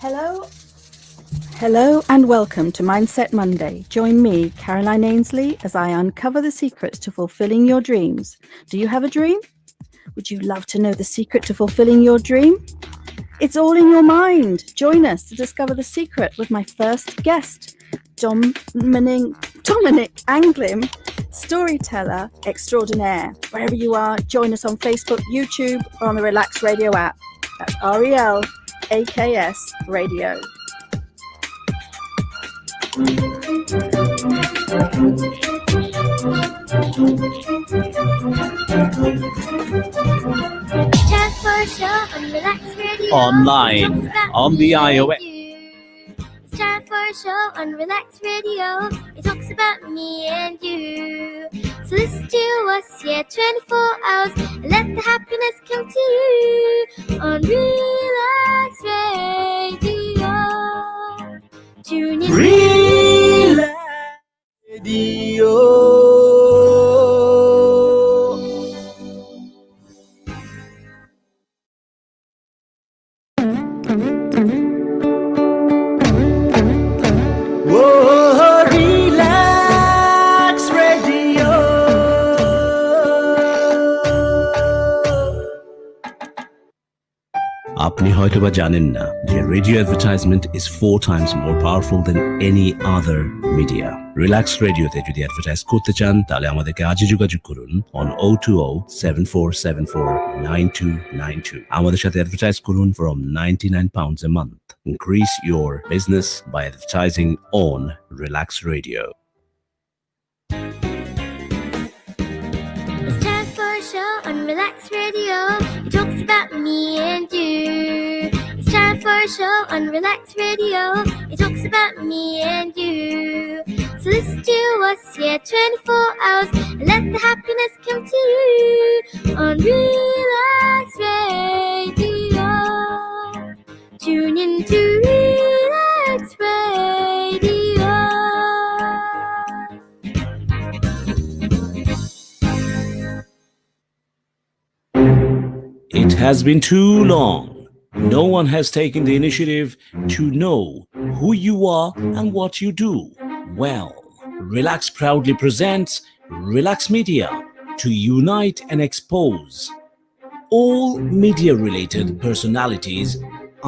Hello and welcome to Mindset Monday. Join me, Caroline Ainsley, as I uncover the secrets to fulfilling your dreams. Do you have a dream? Would you love to know the secret to fulfilling your dream? It's all in your mind. Join us to discover the secret with my first guest, Dominic Anglim, storyteller extraordinaire. Wherever you are, join us on Facebook, YouTube, or on the Relaks Radio app. That's RELAKS Radio. Online on the iOS. It's time for a show on Relaks Radio. It talks about me and you. So listen to us, 24 hours, and let the happiness come to you on Relaks Radio. Tune in. Relaks Radio. আপনি হয়তোবা জানেন না যে radio advertisement is 4 times more powerful than any other media. Relax রেডিওতে যদি advertise করতে চান তাহলে আমাদেরকে আজই যোগাযোগ করুন on 020-7474-9292. আমাদের সাথে অ্যাডভার্টাইজ করুন from £99 a month. Increase your business by advertising on Relaks Radio. It's time for a show on Relaks Radio. It talks about me and you. It's time for a show on Relaks Radio. It talks about me and you. So listen to us, 24 hours, and let the happiness come to you on Relaks Radio. Tune in to Relaks Radio. It has been too long. No one has taken the initiative to know who you are and what you do. Well, Relaks proudly presents Relaks Media to unite and expose all media-related personalities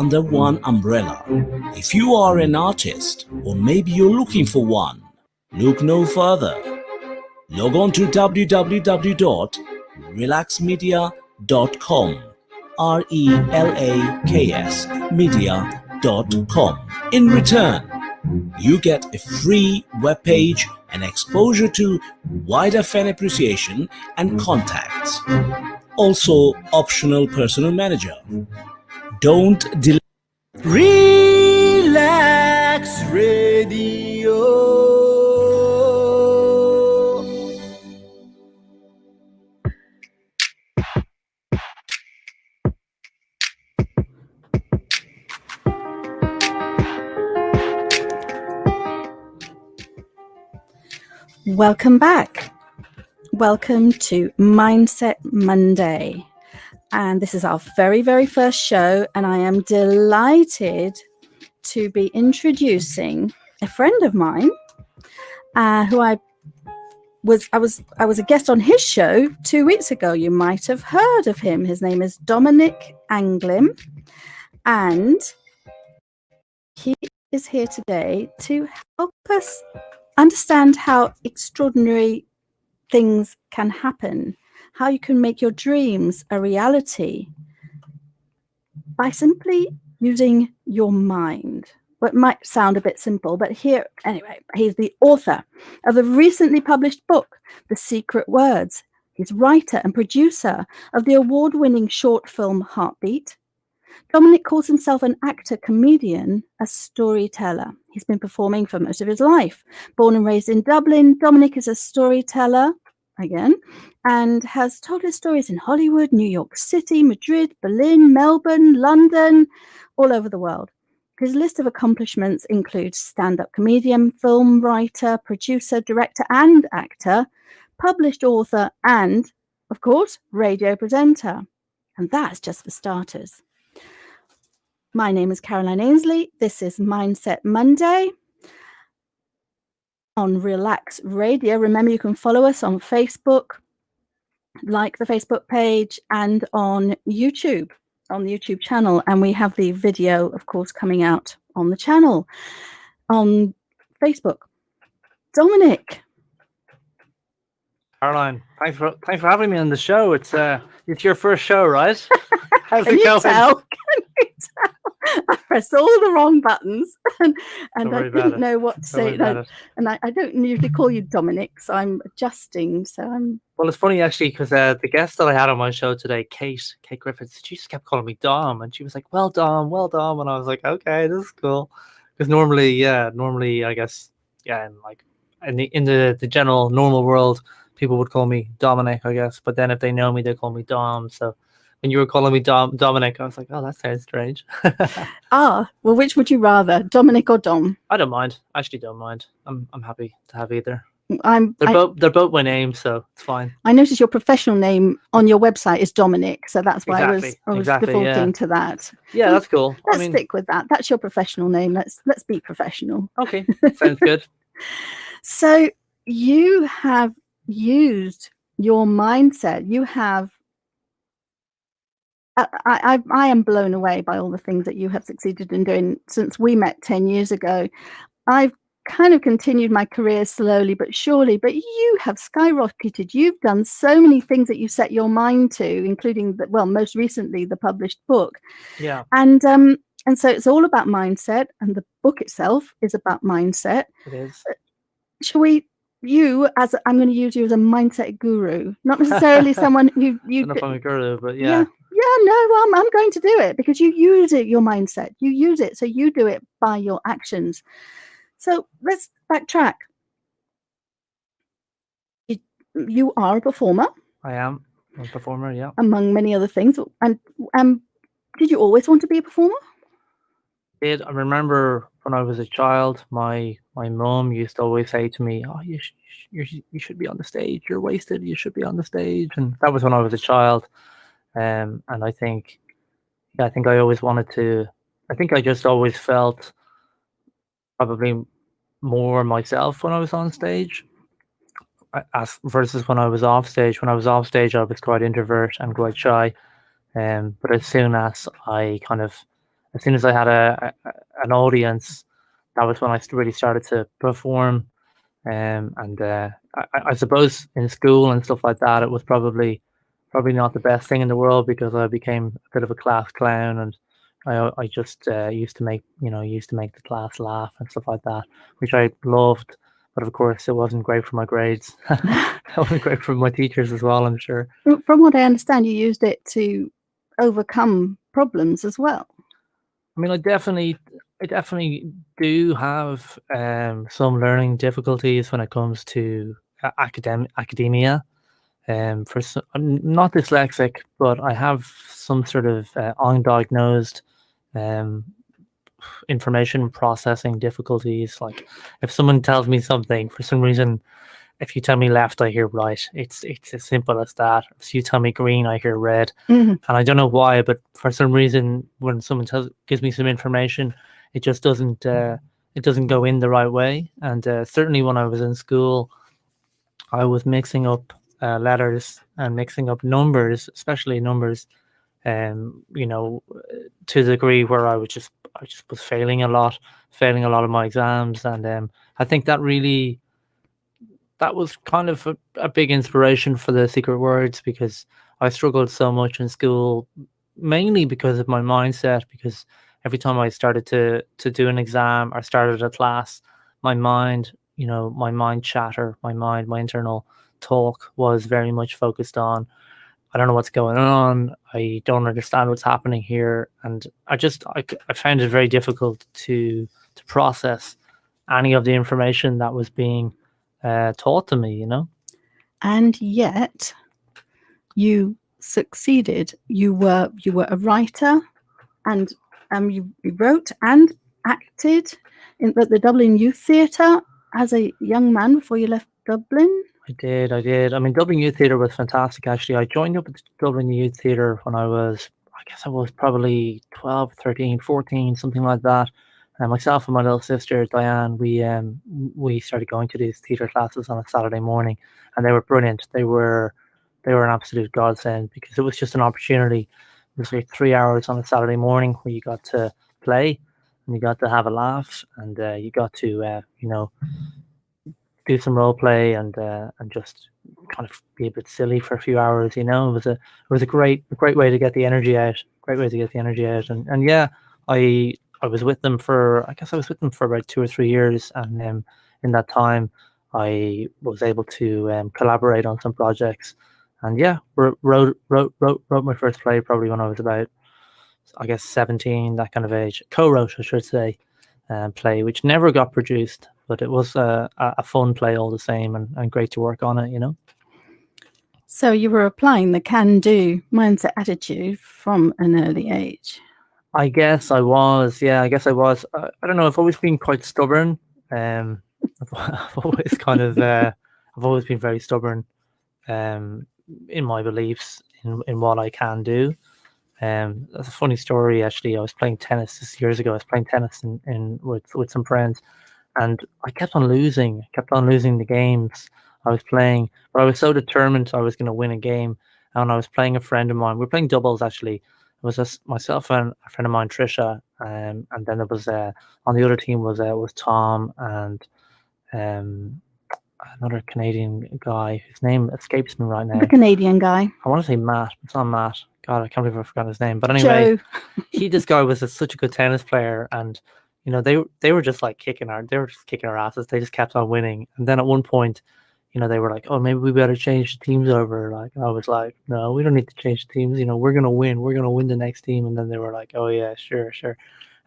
under one umbrella. If you are an artist or maybe you're looking for one, look no further. Log on to www.relaksmedia.com. RELAKS media.com. In return, you get a free webpage and exposure to wider fan appreciation and contacts. Also, optional personal manager. Don't delay. Relaks Radio. Welcome back. Welcome to Mindset Monday. And this is our very, very first show. And I am delighted to be introducing a friend of mine who I was a guest on his show 2 weeks ago. You might have heard of him. His name is Dominic Anglim. And he is here today to help us understand how extraordinary things can happen, how you can make your dreams a reality by simply using your mind. Well, it might sound a bit simple, but anyway, he's the author of a recently published book, The Secret Words. He's writer and producer of the award-winning short film Heartbeat. Dominic calls himself an actor, comedian, a storyteller. He's been performing for most of his life. Born and raised in Dublin, Dominic is a storyteller, again, and has told his stories in Hollywood, New York City, Madrid, Berlin, Melbourne, London, all over the world. His list of accomplishments includes stand-up comedian, film writer, producer, director, and actor, published author, and, of course, radio presenter. And that's just for starters. My name is Caroline Ainsley. This is Mindset Monday on Relaks Radio. Remember, you can follow us on Facebook, like the Facebook page, and on YouTube, on the YouTube channel. And we have the video, of course, coming out on the channel on Facebook. Dominic. Caroline, thanks for having me on the show. It's your first show, right? How's Can it you going? tell? Can you tell? I pressed all the wrong buttons and Don't I worry about didn't it. know what to Don't say. worry about it. And I don't usually call you Dominic, so I'm adjusting. So I'm Well, it's funny actually because the guest that I had on my show today, Kate Griffiths, she just kept calling me Dom, and she was like, well, Dom," and I was like, okay, this is cool. Because normally I guess, and like in the general normal world, people would call me Dominic, I guess. But then if they know me, they call me Dom. So when you were calling me Dominic, I was like, oh, that sounds strange. well, which would you rather, Dominic or Dom? I don't mind. I actually don't mind. I'm happy to have either. They're They're both my names, so it's fine. I noticed your professional name on your website is Dominic, so that's why I was Exactly, defaulting to that. Yeah, that's cool. Let's stick with that. That's your professional name. Let's be professional. Okay, sounds good. So you have used your mindset. You have. I am blown away by all the things that you have succeeded in doing since we met 10 years ago. I've kind of continued my career slowly but surely, but you have skyrocketed. You've done so many things that you set your mind to, including most recently the published book. Yeah. And so it's all about mindset, and the book itself is about mindset. It is. Shall we? I'm going to use you as a mindset guru, not necessarily someone who you. I don't know if I'm a guru, but Yeah, no, I'm going to do it because you use it. Your mindset, you use it, so you do it by your actions. So let's backtrack. You are a performer. I am a performer, yeah. Among many other things. And did you always want to be a performer? I remember when I was a child, my mum used to always say to me, "Oh, you should be on the stage. You're wasted. You should be on the stage." And that was when I was a child. And I think I always wanted to. I think I just always felt probably more myself when I was on stage, as versus when I was off stage. When I was off stage, I was quite introvert and quite shy. But as soon as I had an audience, that was when I really started to perform. And I suppose in school and stuff like that, it was probably not the best thing in the world because I became a bit of a class clown, and I just used to make the class laugh and stuff like that, which I loved. But of course, it wasn't great for my grades. It wasn't great for my teachers as well, I'm sure. From what I understand, you used it to overcome problems as well. I mean, I definitely do have some learning difficulties when it comes to academia. I'm not dyslexic, but I have some sort of undiagnosed information processing difficulties. Like if someone tells me something, for some reason, if you tell me left, I hear right. It's as simple as that. If you tell me green, I hear red. Mm-hmm. And I don't know why, but for some reason, when someone gives me some information, it just doesn't go in the right way. And certainly when I was in school, I was mixing up letters and mixing up numbers, especially numbers, to the degree where I just was failing a lot of my exams. And I think that was kind of a big inspiration for the secret words, because I struggled so much in school, mainly because of my mindset, because every time I started to do an exam or started a class, my mind chatter, my internal talk was very much focused on, I don't know what's going on, I don't understand what's happening here. And I found it very difficult to process any of the information that was being taught to me, And yet you succeeded. You were a writer, and you wrote and acted at the Dublin Youth Theatre as a young man before you left Dublin. I did. I mean, Dublin Youth Theatre was fantastic, actually. I joined up at the Dublin Youth Theatre when I was, I guess I was probably 12, 13, 14, something like that. And myself and my little sister Diane, we started going to these theatre classes on a Saturday morning, and they were brilliant. They were an absolute godsend because it was just an opportunity. It was like 3 hours on a Saturday morning where you got to play and you got to have a laugh, and you got to do some role play and just kind of be a bit silly for a few hours. It was a great way to get the energy out. And yeah, I was with them for about 2 or 3 years, and in that time I was able to collaborate on some projects, and yeah, wrote my first play probably when I was about, I guess, 17, that kind of age. Co-wrote, I should say, play which never got produced, but it was a fun play all the same, and great to work on it. So you were applying the can-do mindset attitude from an early age. I guess I was. Yeah, I guess I was. I don't know. I've always been quite stubborn. I've always kind of, I've always been very stubborn in my beliefs in what I can do. That's a funny story, actually. I was playing tennis this years ago. I was playing tennis with some friends, and I kept on losing the games I was playing. But I was so determined I was going to win a game. And I was playing a friend of mine. We were playing doubles, actually. It was just myself and a friend of mine, Trisha, and then there was on the other team was Tom and another Canadian guy whose name escapes me right now. The Canadian guy. I want to say Matt. It's not Matt. God, I can't believe I forgot his name. But anyway, Joe. this guy was such a good tennis player, and they were just like kicking our asses. They just kept on winning, and then at one point, they were like, "Oh, maybe we better change the teams over." Like, I was like, "No, we don't need to change the teams. We're gonna win. We're gonna win the next team." And then they were like, "Oh yeah, sure."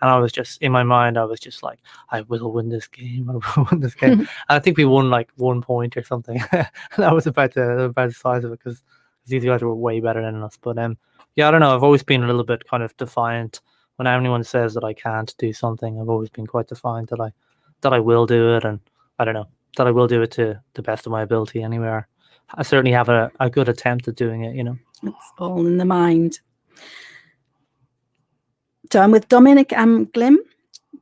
And I was just, in my mind, I was just like, "I will win this game. I will win this game." And I think we won like 1 point or something. That was about the size of it, because these guys were way better than us. But yeah, I don't know. I've always been a little bit kind of defiant. When anyone says that I can't do something, I've always been quite defiant that I will do it, and I don't know, that I will do it to the best of my ability anywhere. I certainly have a good attempt at doing it, It's all in the mind. So I'm with Dominic Anglim.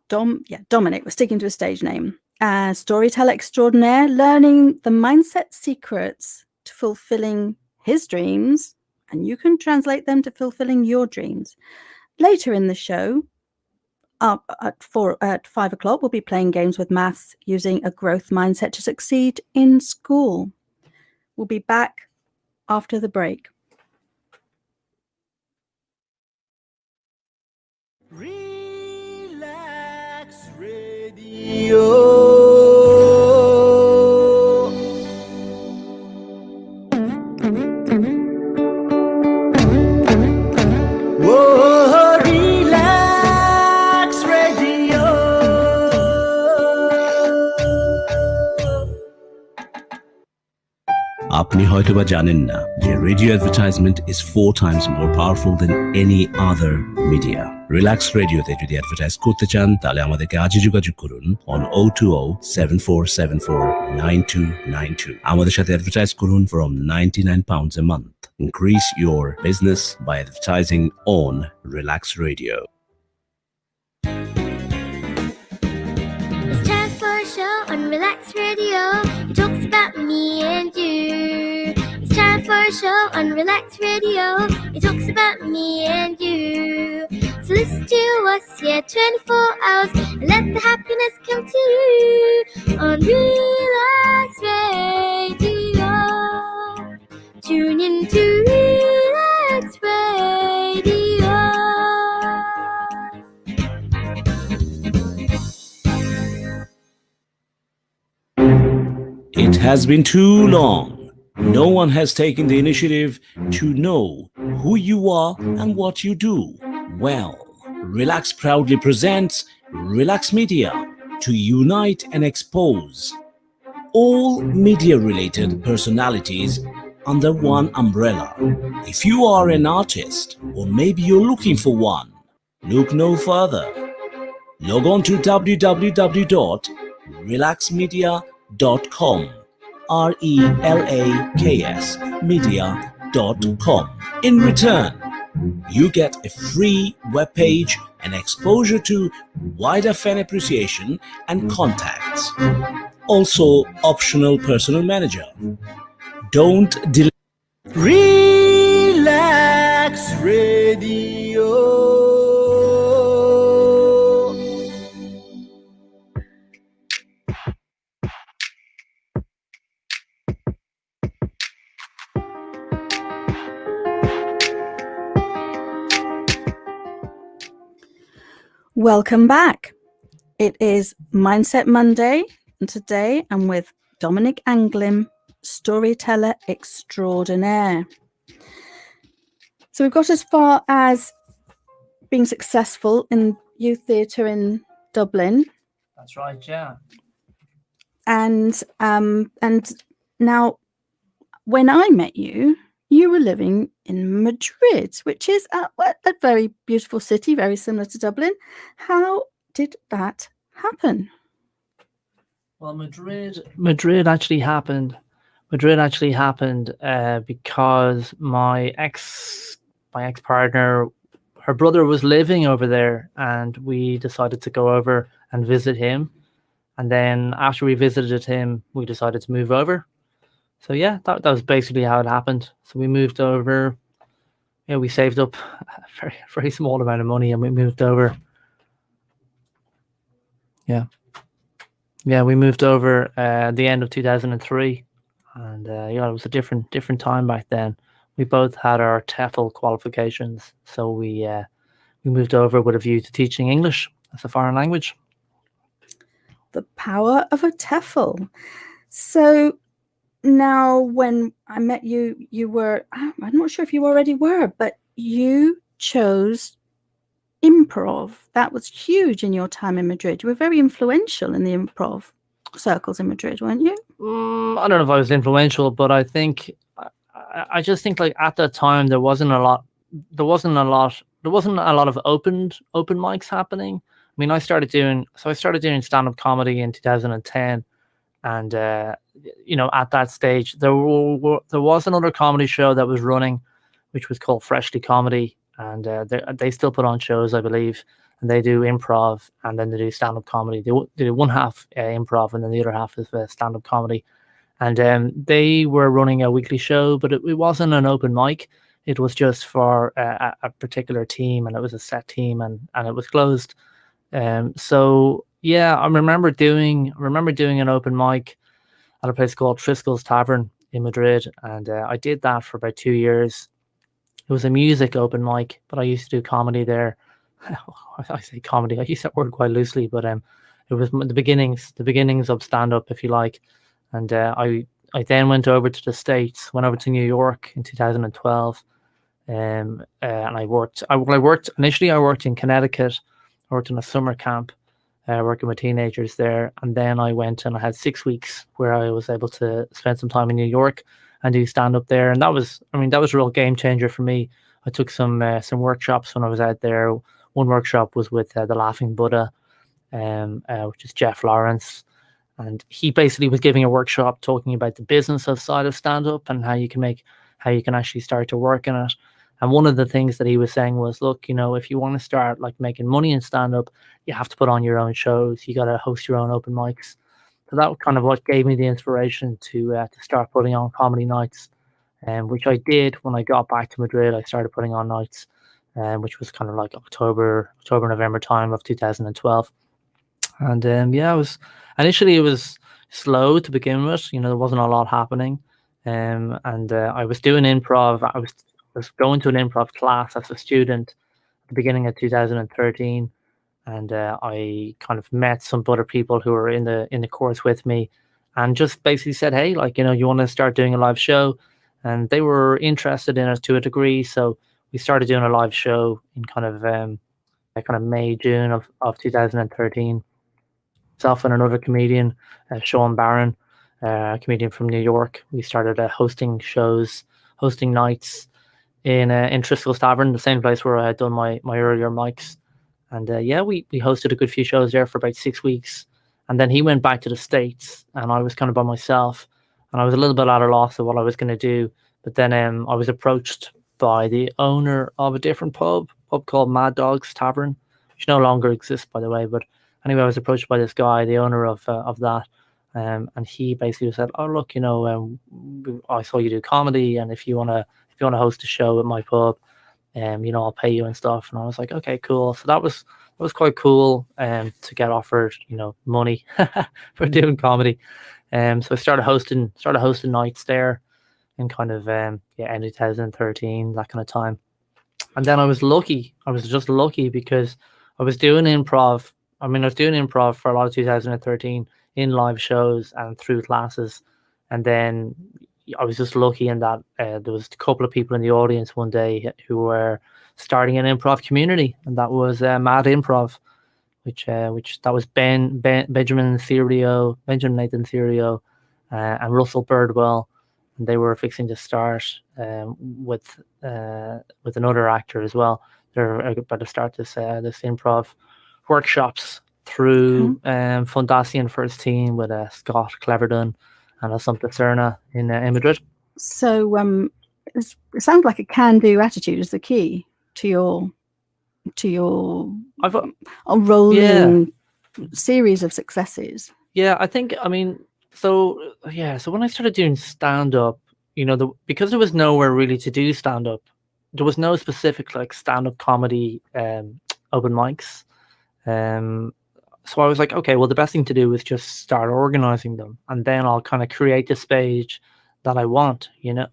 Dominic, we're sticking to a stage name. Storyteller extraordinaire, learning the mindset secrets to fulfilling his dreams, and you can translate them to fulfilling your dreams. Later in the show, up at 5 o'clock, we'll be playing games with maths using a growth mindset to succeed in school. We'll be back after the break. Relax Radio. Whoa, Relax Radio. আপনি হয়তোবা জানেন না যে radio advertisement is 4 times more powerful than any other media. Relax রেডিওতে যদি advertise করতে চান তাহলে আমাদেরকে আজই যোগাযোগ করুন on 020-7474-9292. আমাদের সাথে অ্যাডভার্টাইজ করুন from £99 a month. Increase your business by advertising on Relax Radio. It's time for a show on Relax Radio. It talks about me and you. It's time for a show on Relax Radio. It talks about me and you. So listen to us, 24 hours, and let the happiness come to you on Relax Radio. Tune in to Relax Radio. It has been too long. No one has taken the initiative to know who you are and what you do. Well, Relax proudly presents Relax Media to unite and expose all media-related personalities under one umbrella. If you are an artist, or maybe you're looking for one, look no further. Log on to www.relaxmedia.com, RELAKS media.com. In return, You get a free webpage and exposure to wider fan appreciation and contacts. Also, optional personal manager. Don't delay. Relax Radio. Welcome back. It is Mindset Monday, and today I'm with Dominic Anglim, storyteller extraordinaire. So we've got as far as being successful in youth theatre in Dublin, That's right, yeah. and now when I met you, you were living in Madrid, which is a very beautiful city, very similar to Dublin. How did that happen? Well, Madrid actually happened. Because my ex-partner, her brother was living over there, and we decided to go over and visit him. And then after we visited him, we decided to move over. So yeah, that was basically how it happened. So we moved over. Yeah, we saved up a very, very small amount of money, and we moved over. Yeah, we moved over at the end of 2003, and yeah, it was a different time back then. We both had our TEFL qualifications, so we moved over with a view to teaching English as a foreign language. The power of a TEFL. So now when I met you, you were, I'm not sure if you already were, but you chose improv. That was huge in your time in Madrid. You were very influential in the improv circles in Madrid, weren't you? I don't know if I was influential, but I think I just think like at that time there wasn't a lot of open mics happening. I mean, I started doing stand-up comedy in 2010, and you know, at that stage there was another comedy show that was running, which was called Freshly Comedy, and they still put on shows, I believe, and they do improv, and then they do stand-up comedy. They do one half improv, and then the other half is stand-up comedy. And they were running a weekly show, but it wasn't an open mic. It was just for a particular team, and it was a set team, and it was closed. So yeah, I remember doing an open mic at a place called Triskel's Tavern in Madrid, and I did that for about 2 years. It was a music open mic, but I used to do comedy there. I say comedy, I use that word quite loosely, but it was the beginnings of stand-up, if you like. And I then went over to the States, went over to New York in 2012, and I worked initially in Connecticut. I worked in a summer camp, working with teenagers there, and then I went and I had 6 weeks where I was able to spend some time in New York and do stand-up there, and that was a real game changer for me. I took some workshops when I was out there. One workshop was with the Laughing Buddha, which is Jeff Lawrence. And he basically was giving a workshop talking about the business side of stand-up and how you can actually start to work in it. And one of the things that he was saying was, look, you know, if you want to start like making money in stand-up, you have to put on your own shows. You got to host your own open mics. So that was kind of what gave me the inspiration to start putting on comedy nights, which I did when I got back to Madrid. I started putting on nights, which was kind of like October, November time of 2012. And initially it was slow to begin with. You know, there wasn't a lot happening. I was doing improv. I was going to an improv class as a student at the beginning of 2013. And I kind of met some other people who were in the course with me, and just basically said, hey, like, you know, you want to start doing a live show? And they were interested in it to a degree. So we started doing a live show in kind of May, June of 2013. Myself and another comedian, Sean Barron, a comedian from New York. We started hosting nights in Triskel's Tavern, the same place where I had done my earlier mics. And we hosted a good few shows there for about 6 weeks. And then he went back to the States, and I was kind of by myself, and I was a little bit at a loss of what I was going to do. But then I was approached by the owner of a different pub called Mad Dog's Tavern, which no longer exists, by the way. But anyway, I was approached by this guy, the owner of that, and he basically said, "Oh, look, I saw you do comedy, and if you wanna host a show at my pub, I'll pay you and stuff." And I was like, "Okay, cool." So that was quite cool, to get offered, money for doing comedy. So I started hosting nights there in kind of end of 2013, that kind of time. And then I was just lucky because I was doing improv. I was doing improv for a lot of 2013 in live shows and through classes. And then I was just lucky in that there was a couple of people in the audience one day who were starting an improv community, and that was Mad Improv, which that was Benjamin Nathan Serio, and Russell Birdwell. And they were fixing to start with another actor as well. They're about to start this improv workshops through Fundación First Team with Scott Cleverdon and Assumpta Serna in Madrid. So it sounds like a can-do attitude is the key to your rolling series of successes. Yeah, I think. So when I started doing stand-up, because there was nowhere really to do stand-up, there was no specific like stand-up comedy open mics. So I was like, okay, well, the best thing to do is just start organizing them, and then I'll kind of create the space that I want, and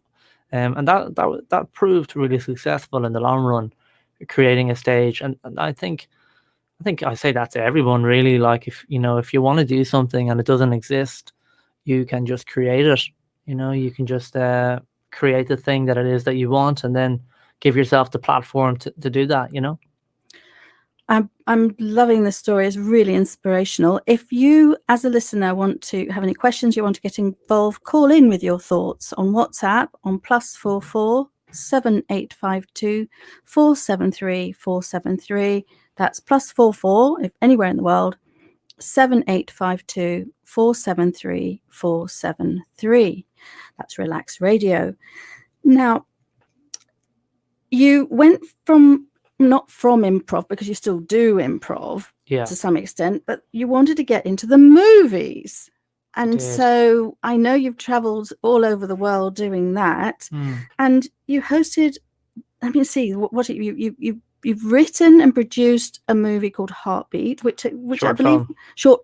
that proved really successful in the long run, creating a stage. And I think I say that to everyone really, like if you want to do something and it doesn't exist, you can just create it. You can just create the thing that it is that you want, and then give yourself the platform to do that. I'm loving this story. It's really inspirational. If you, as a listener, want to have any questions, you want to get involved, call in with your thoughts on WhatsApp on +44 7852 473 473. That's +44 if anywhere in the world 7852 473 473. That's Relax Radio. Now, you went not from improv, because you still do improv to some extent, but you wanted to get into the movies. And so I know you've traveled all over the world doing that. And you hosted, let me see, what you've written and produced a movie called Heartbeat, which I believe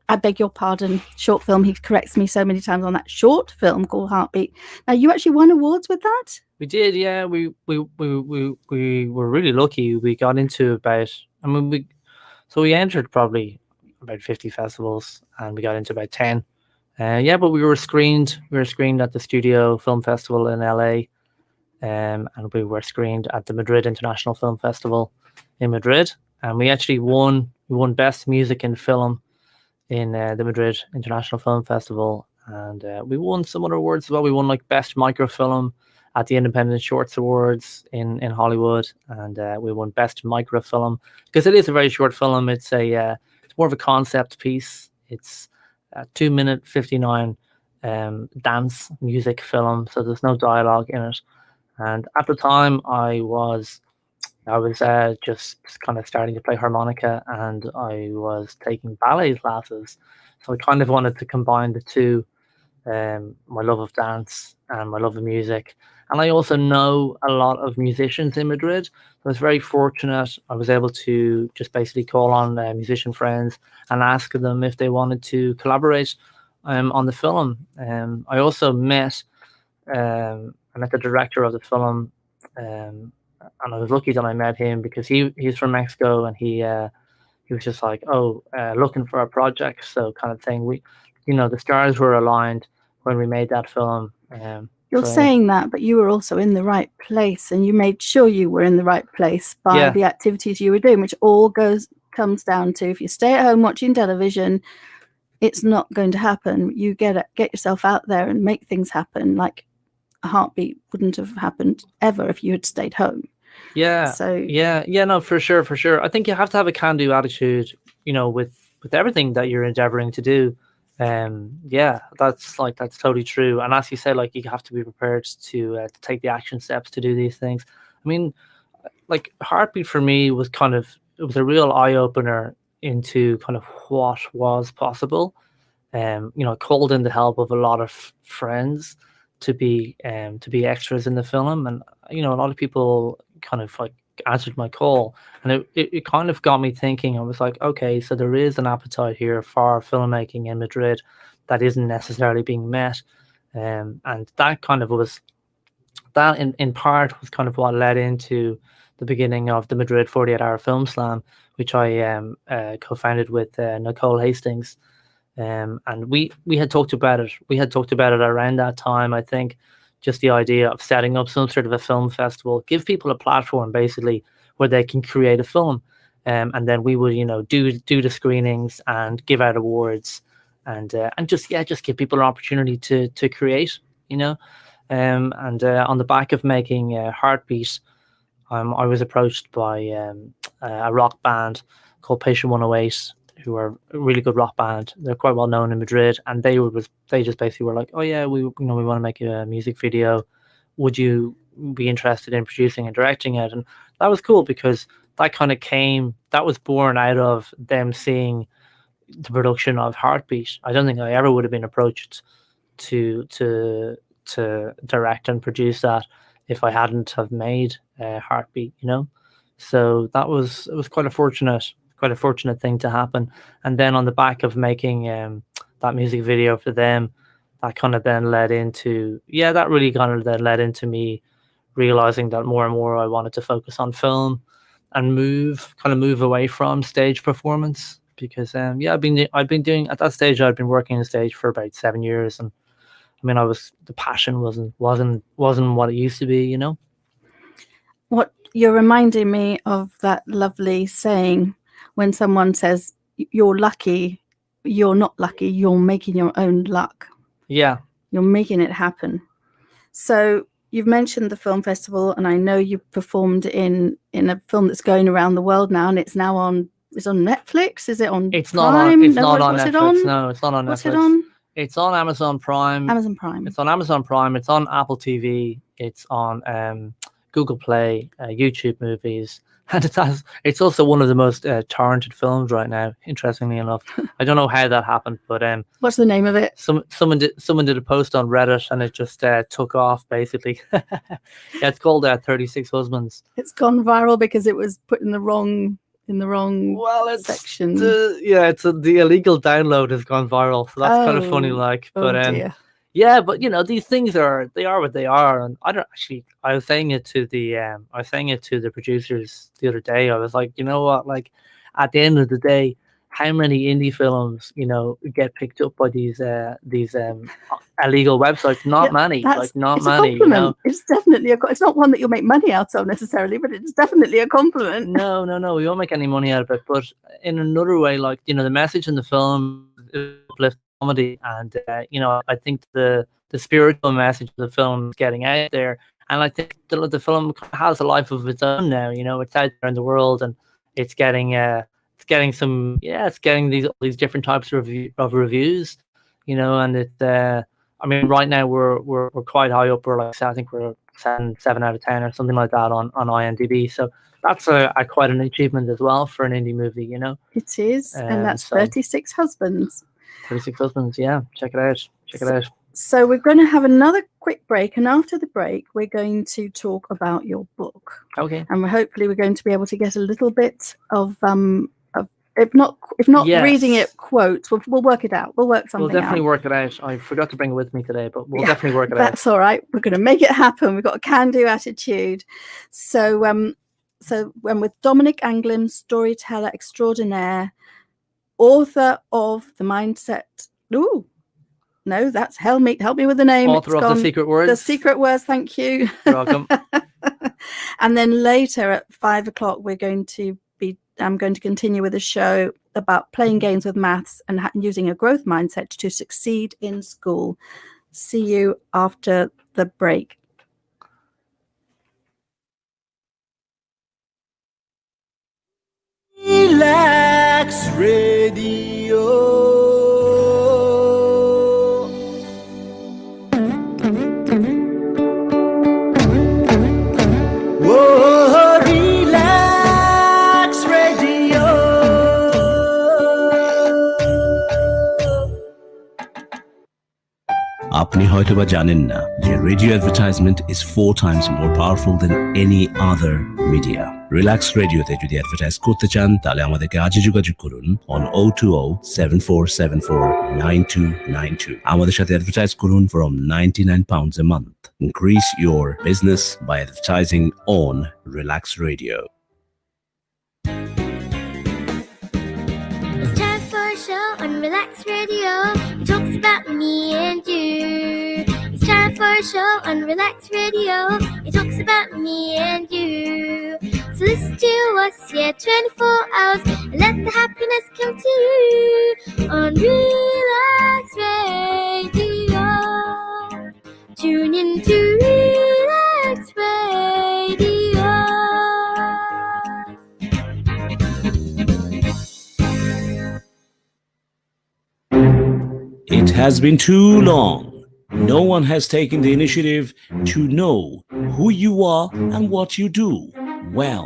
I beg your pardon, short film. He corrects me so many times on that. Short film called Heartbeat. Now, you actually won awards with that? We did, yeah. We were really lucky. We got into we entered probably about 50 festivals, and we got into about 10. But we were screened. We were screened at the Studio Film Festival in LA, and we were screened at the Madrid International Film Festival in Madrid, and we actually won Best Music in Film in the Madrid International Film Festival, and we won some other awards as well. We won like Best Microfilm at the Independent Shorts Awards in Hollywood, and we won Best Microfilm because it is a very short film. It's it's more of a concept piece. It's a 2-minute 59 dance music film, so there's no dialogue in it. And at the time, I was just kind of starting to play harmonica, and I was taking ballet classes. So I kind of wanted to combine the two, my love of dance and my love of music. And I also know a lot of musicians in Madrid. So I was very fortunate. I was able to just basically call on musician friends and ask them if they wanted to collaborate on the film. I also met the director of the film, and I was lucky that I met him because he's from Mexico, and he was just like, looking for a project, so kind of thing. We, the stars were aligned when we made that film. You're saying that, but you were also in the right place, and you made sure you were in the right place by the activities you were doing, which all comes down to, if you stay at home watching television, it's not going to happen. You get yourself out there and make things happen. Like a Heartbeat wouldn't have happened ever if you had stayed home. Yeah. So no, for sure. I think you have to have a can-do attitude, with everything that you're endeavoring to do. That's totally true. And as you say, like, you have to be prepared to take the action steps to do these things. I mean, like Heartbeat for me was it was a real eye opener into kind of what was possible. Called in the help of a lot of friends to be extras in the film, and a lot of people kind of like answered my call, and it kind of got me thinking. I was like, okay, so there is an appetite here for filmmaking in Madrid that isn't necessarily being met, and that kind of was that in part was kind of what led into the beginning of the Madrid 48-hour film slam, which I co-founded with Nicole Hastings. And we had talked about it. We had talked about it around that time. I think just the idea of setting up some sort of a film festival, give people a platform basically where they can create a film, and then we would do the screenings and give out awards, and just give people an opportunity to create. And on the back of making Heartbeat, I was approached by a rock band called Patient 108, who are a really good rock band. They're quite well known in Madrid, and they just basically were like, oh yeah, we want to make a music video. Would you be interested in producing and directing it? And that was cool because that was born out of them seeing the production of Heartbeat. I don't think I ever would have been approached to direct and produce that if I hadn't have made Heartbeat. So it was quite a fortunate thing to happen. And then on the back of making that music video for them, that kind of then led into led into me realizing that more and more I wanted to focus on film and move away from stage performance, because I've been doing, at that stage I'd been working on stage for about 7 years, and I mean the passion wasn't what it used to be. What you're reminding me of that lovely saying, when someone says you're lucky, you're not lucky, you're making your own luck. Yeah. You're making it happen. So you've mentioned the film festival, and I know you've performed in a film that's going around the world now, and it's now on Netflix? Is it on Prime? It's not on Netflix. No, it's not on Netflix. What's it on? It's on Amazon Prime. Amazon Prime. It's on Amazon Prime. It's on Apple TV. It's on Google Play, YouTube Movies. And it's also one of the most torrented films right now, interestingly enough. I don't know how that happened, but what's the name of it? Someone did a post on Reddit, and it just took off basically. Yeah, it's called 36 Husbands. It's gone viral because it was put in the wrong section. The illegal download has gone viral, so that's kind of funny. Dear. Yeah, but these things are what they are, and I was saying it to the producers the other day. I was like, you know what, like at the end of the day, how many indie films get picked up by these illegal websites? Not many. Not many. It's definitely it's not one that you'll make money out of necessarily, but it's definitely a compliment. No, we won't make any money out of it. But in another way, the message in the film is uplift comedy, and I think the spiritual message of the film is getting out there, and I think the film has a life of its own now. It's out there in the world, and it's getting these different types of reviews, and it I mean right now we're quite high up. We're I think we're 7 out of 10 or something like that on IMDb, so that's quite an achievement as well for an indie movie. It is, and that's 36 Husbands. 36 Husbands, yeah. Check it out. So we're going to have another quick break, and after the break, we're going to talk about your book. Okay. And hopefully we're going to be able to get a little bit of if not yes. reading it quotes, we'll work it out. We'll work something out. We'll definitely work it out. I forgot to bring it with me today, but we'll definitely work it out. That's all right. We're going to make it happen. We've got a can-do attitude. So when with Dominic Anglim, storyteller extraordinaire, author of The Mindset. Ooh, no, that's help me with the name. Author of The Secret Words. The Secret Words. Thank you. You're welcome. And then later at 5 o'clock, I'm going to continue with a show about playing games with maths and using a growth mindset to succeed in school. See you after the break. Relaks Radio. Whoa. আপনি হয়তোবা জানেন না যে radio advertisement is 4 times more powerful than any other media. Relax রেডিওতে যদি advertise করতে চান তাহলে আমাদেরকে আজই যোগাযোগ করুন on 020-7474-9292. আমাদের সাথে অ্যাডভার্টাইজ করুন from 99 pounds a month. Increase your business by advertising on Relax Radio. It's time for a show on Relax Radio. It talks about me and you. It's time for a show on Relax Radio. It talks about me and you. So listen to us, 24 hours, and let the happiness come to you on Relax Radio. Tune in to Relax Radio. It has been too long. No one has taken the initiative to know who you are and what you do. Well,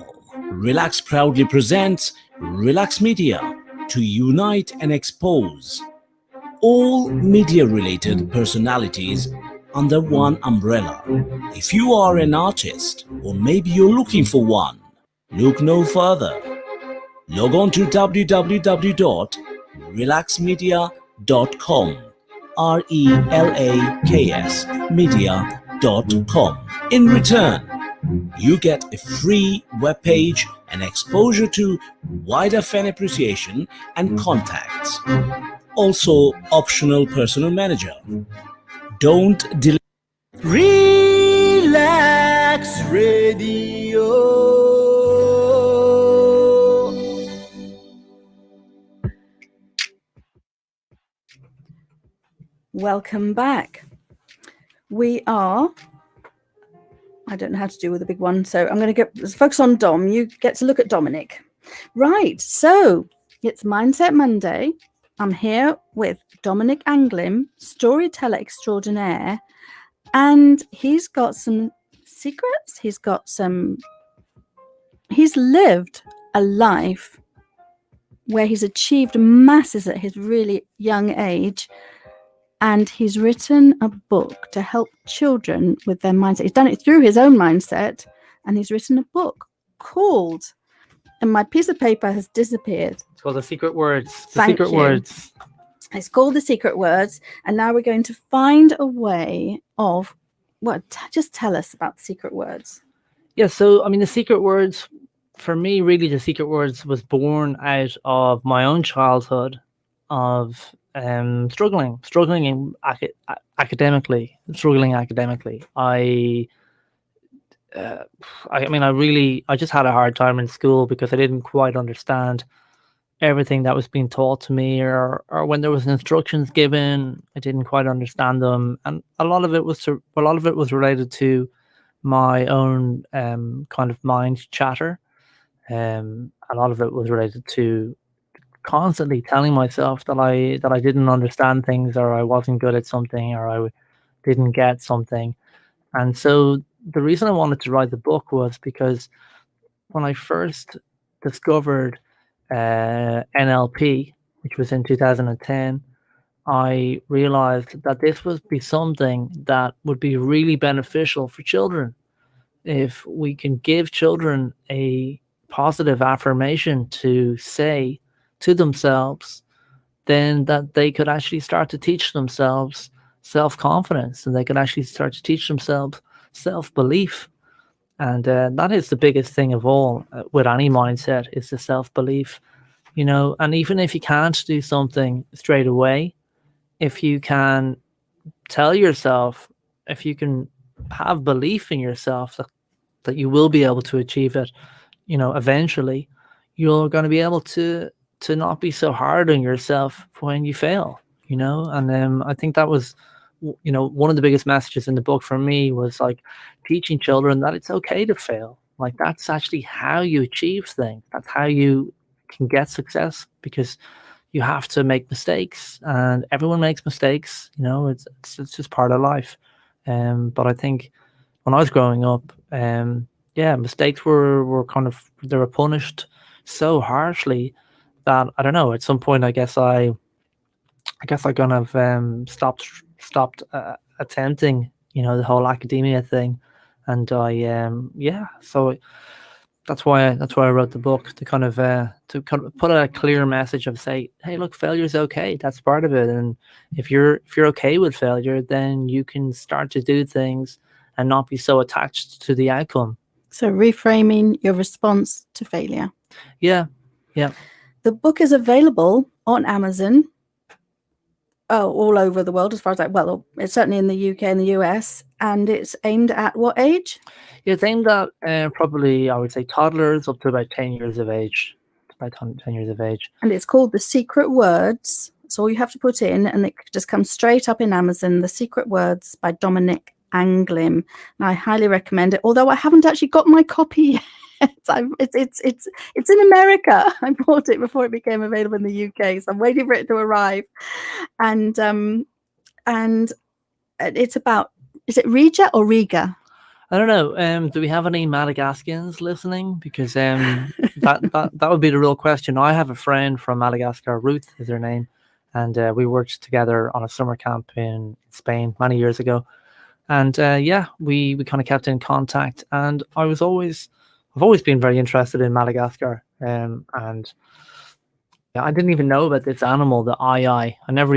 Relax proudly presents Relax Media to unite and expose all media-related personalities under one umbrella. If you are an artist or maybe you're looking for one, look no further. Log on to www.relaxmedia.com. RELAKS media.com. In return, you get a free webpage and exposure to wider fan appreciation and contacts. Also, optional personal manager. Don't delay. Relax Radio. Welcome back. We are, I don't know how to do with the big one, so I'm going to focus on Dom. You get to look at Dominic. Right, so it's Mindset Monday. I'm here with Dominic Anglim, storyteller extraordinaire, and he's got some secrets. He's lived a life where he's achieved masses at his really young age. And he's written a book to help children with their mindset. He's done it through his own mindset, and he's written a book called, and my piece of paper has disappeared. It's called The Secret Words. Thank Secret you. Words. It's called The Secret Words. And now we're going to find a way of, just tell us about the secret words. Yeah, so, I mean, The Secret Words, for me, really, The Secret Words was born out of my own childhood of struggling academically. I just had a hard time in school because I didn't quite understand everything that was being taught to me, or when there was instructions given, I didn't quite understand them, and a lot of it was related to my own kind of mind chatter. A lot of it was related to constantly telling myself that I didn't understand things, or I wasn't good at something, or I didn't get something. And so the reason I wanted to write the book was because when I first discovered NLP, which was in 2010, I realized that this would be something that would be really beneficial for children. If we can give children a positive affirmation to say to themselves, then that they could actually start to teach themselves self-confidence, and they could actually start to teach themselves self-belief. And that is the biggest thing of all with any mindset, is the self-belief, and even if you can't do something straight away, if you can tell yourself, if you can have belief in yourself that you will be able to achieve it, eventually, you're going to be able to not be so hard on yourself when you fail, and I think that was, one of the biggest messages in the book for me was like teaching children that it's okay to fail. Like, that's actually how you achieve things. That's how you can get success, because you have to make mistakes, and everyone makes mistakes. It's just part of life. But I think when I was growing up, mistakes were they were punished so harshly that, I don't know, at some point I guess I kind of stopped stopped attempting, the whole academia thing, and so that's why I wrote the book, to kind of put a clear message of, say, hey, look, failure is okay. That's part of it, and if you're okay with failure, then you can start to do things and not be so attached to the outcome. So reframing your response to failure. Yeah. The book is available on Amazon. All over the world, as far as it's certainly in the UK and the US, and it's aimed at what age? It's aimed at probably, I would say, toddlers up to about 10 years of age. And it's called The Secret Words. That's all you have to put in, and it just comes straight up in Amazon. The Secret Words by Dominic Anglim. And I highly recommend it, although I haven't actually got my copy yet. It's in America. I bought it before it became available in the UK, so I'm waiting for it to arrive. And it's about, is it Riga or Riga? I don't know. Do we have any Madagascans listening? Because that would be the real question. I have a friend from Madagascar, Ruth is her name, and we worked together on a summer camp in Spain many years ago. And we kind of kept in contact. And I've always been very interested in Madagascar. And I didn't even know about this animal, the ai. I never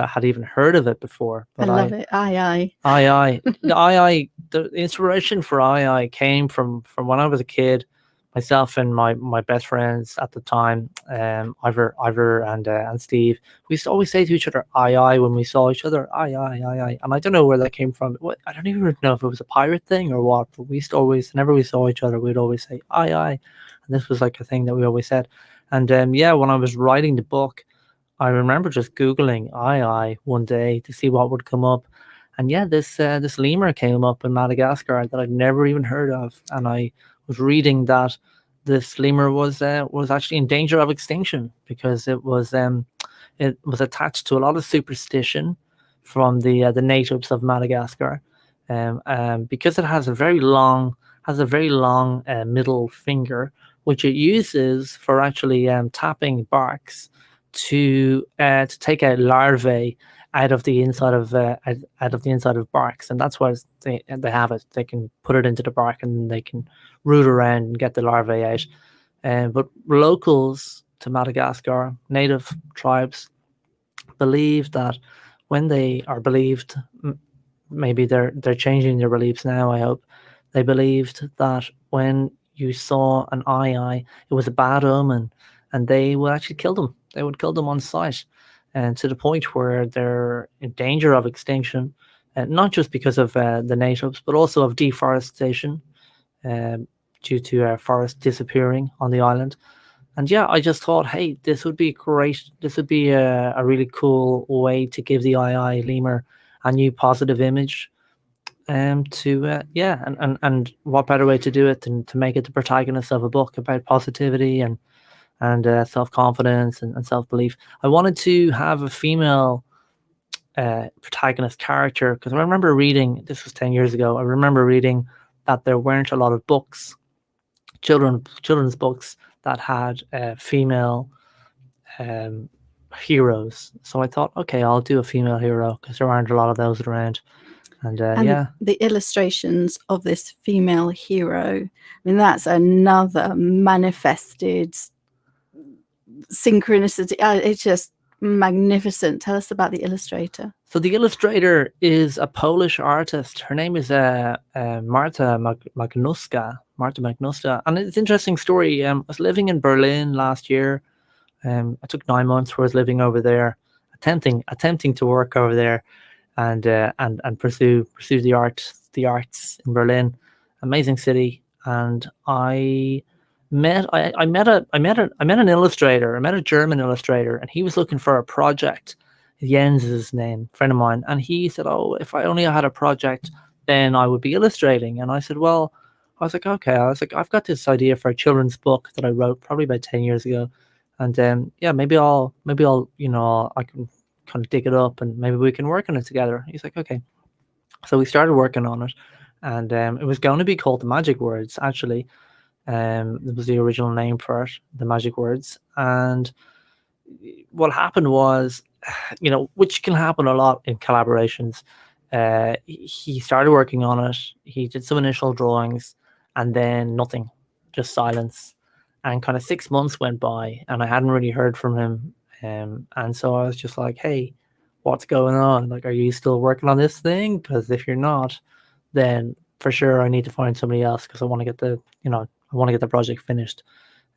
had even heard of it before. But I love it. Ai. The ai. The inspiration for ai came from when I was a kid. Myself and my best friends at the time, Ivor and Steve, we used to always say to each other "ai" when we saw each other, "ai," and I don't know where that came from. I don't even know if it was a pirate thing or what. But we used to always, whenever we saw each other, we'd always say "ai," and this was like a thing that we always said. And when I was writing the book, I remember just Googling "ai" one day to see what would come up, and this lemur came up in Madagascar that I'd never even heard of, and I was reading that this lemur was actually in danger of extinction because it was attached to a lot of superstition from the natives of Madagascar, because it has a very long middle finger, which it uses for actually tapping barks to take out larvae out of the inside of barks, and that's why they have it. They can put it into the bark and they can root around and get the larvae out. But locals to Madagascar, native tribes, believe that when they are believed, maybe they're changing their beliefs now, I hope. They believed that when you saw an ai, it was a bad omen, and they would actually kill them. They would kill them on sight, and to the point where they're in danger of extinction, not just because of the natives, but also of deforestation, due to forest disappearing on the island. And I just thought, hey, this would be great. This would be a really cool way to give the ai lemur a new positive image. And what better way to do it than to make it the protagonist of a book about positivity and self-confidence and self-belief. I wanted to have a female protagonist character because I remember reading, this was 10 years ago, I remember reading that there weren't a lot of books, children's books, that had female heroes. So I thought, okay, I'll do a female hero because there aren't a lot of those around. And the illustrations of this female hero, I mean, that's another manifested synchronicity. It's just magnificent. Tell us about the illustrator. So the illustrator is a Polish artist. Her name is Marta Magnuska. And it's an interesting story. I was living in Berlin last year. I took 9 months where I was living over there, attempting to work over there and pursue the arts in Berlin. Amazing city. And I met an illustrator. I met a German illustrator, and he was looking for a project. Jens is his name, friend of mine, and he said, "Oh, if I only had a project, then I would be illustrating." And I said, "Well," I was like, "Okay." I was like, "I've got this idea for a children's book that I wrote probably about 10 years ago, and maybe I'll I can kind of dig it up, and maybe we can work on it together." He's like, "Okay." So we started working on it, and it was going to be called The Magic Words, actually. It was the original name for it, The Magic Words. And what happened was which can happen a lot in collaborations. He started working on it. He did some initial drawings, and then nothing, just silence. And kind of 6 months went by, and I hadn't really heard from him. And so I was just like, "Hey, what's going on? Like, are you still working on this thing? Because if you're not, then for sure I need to find somebody else because I want to get the project finished."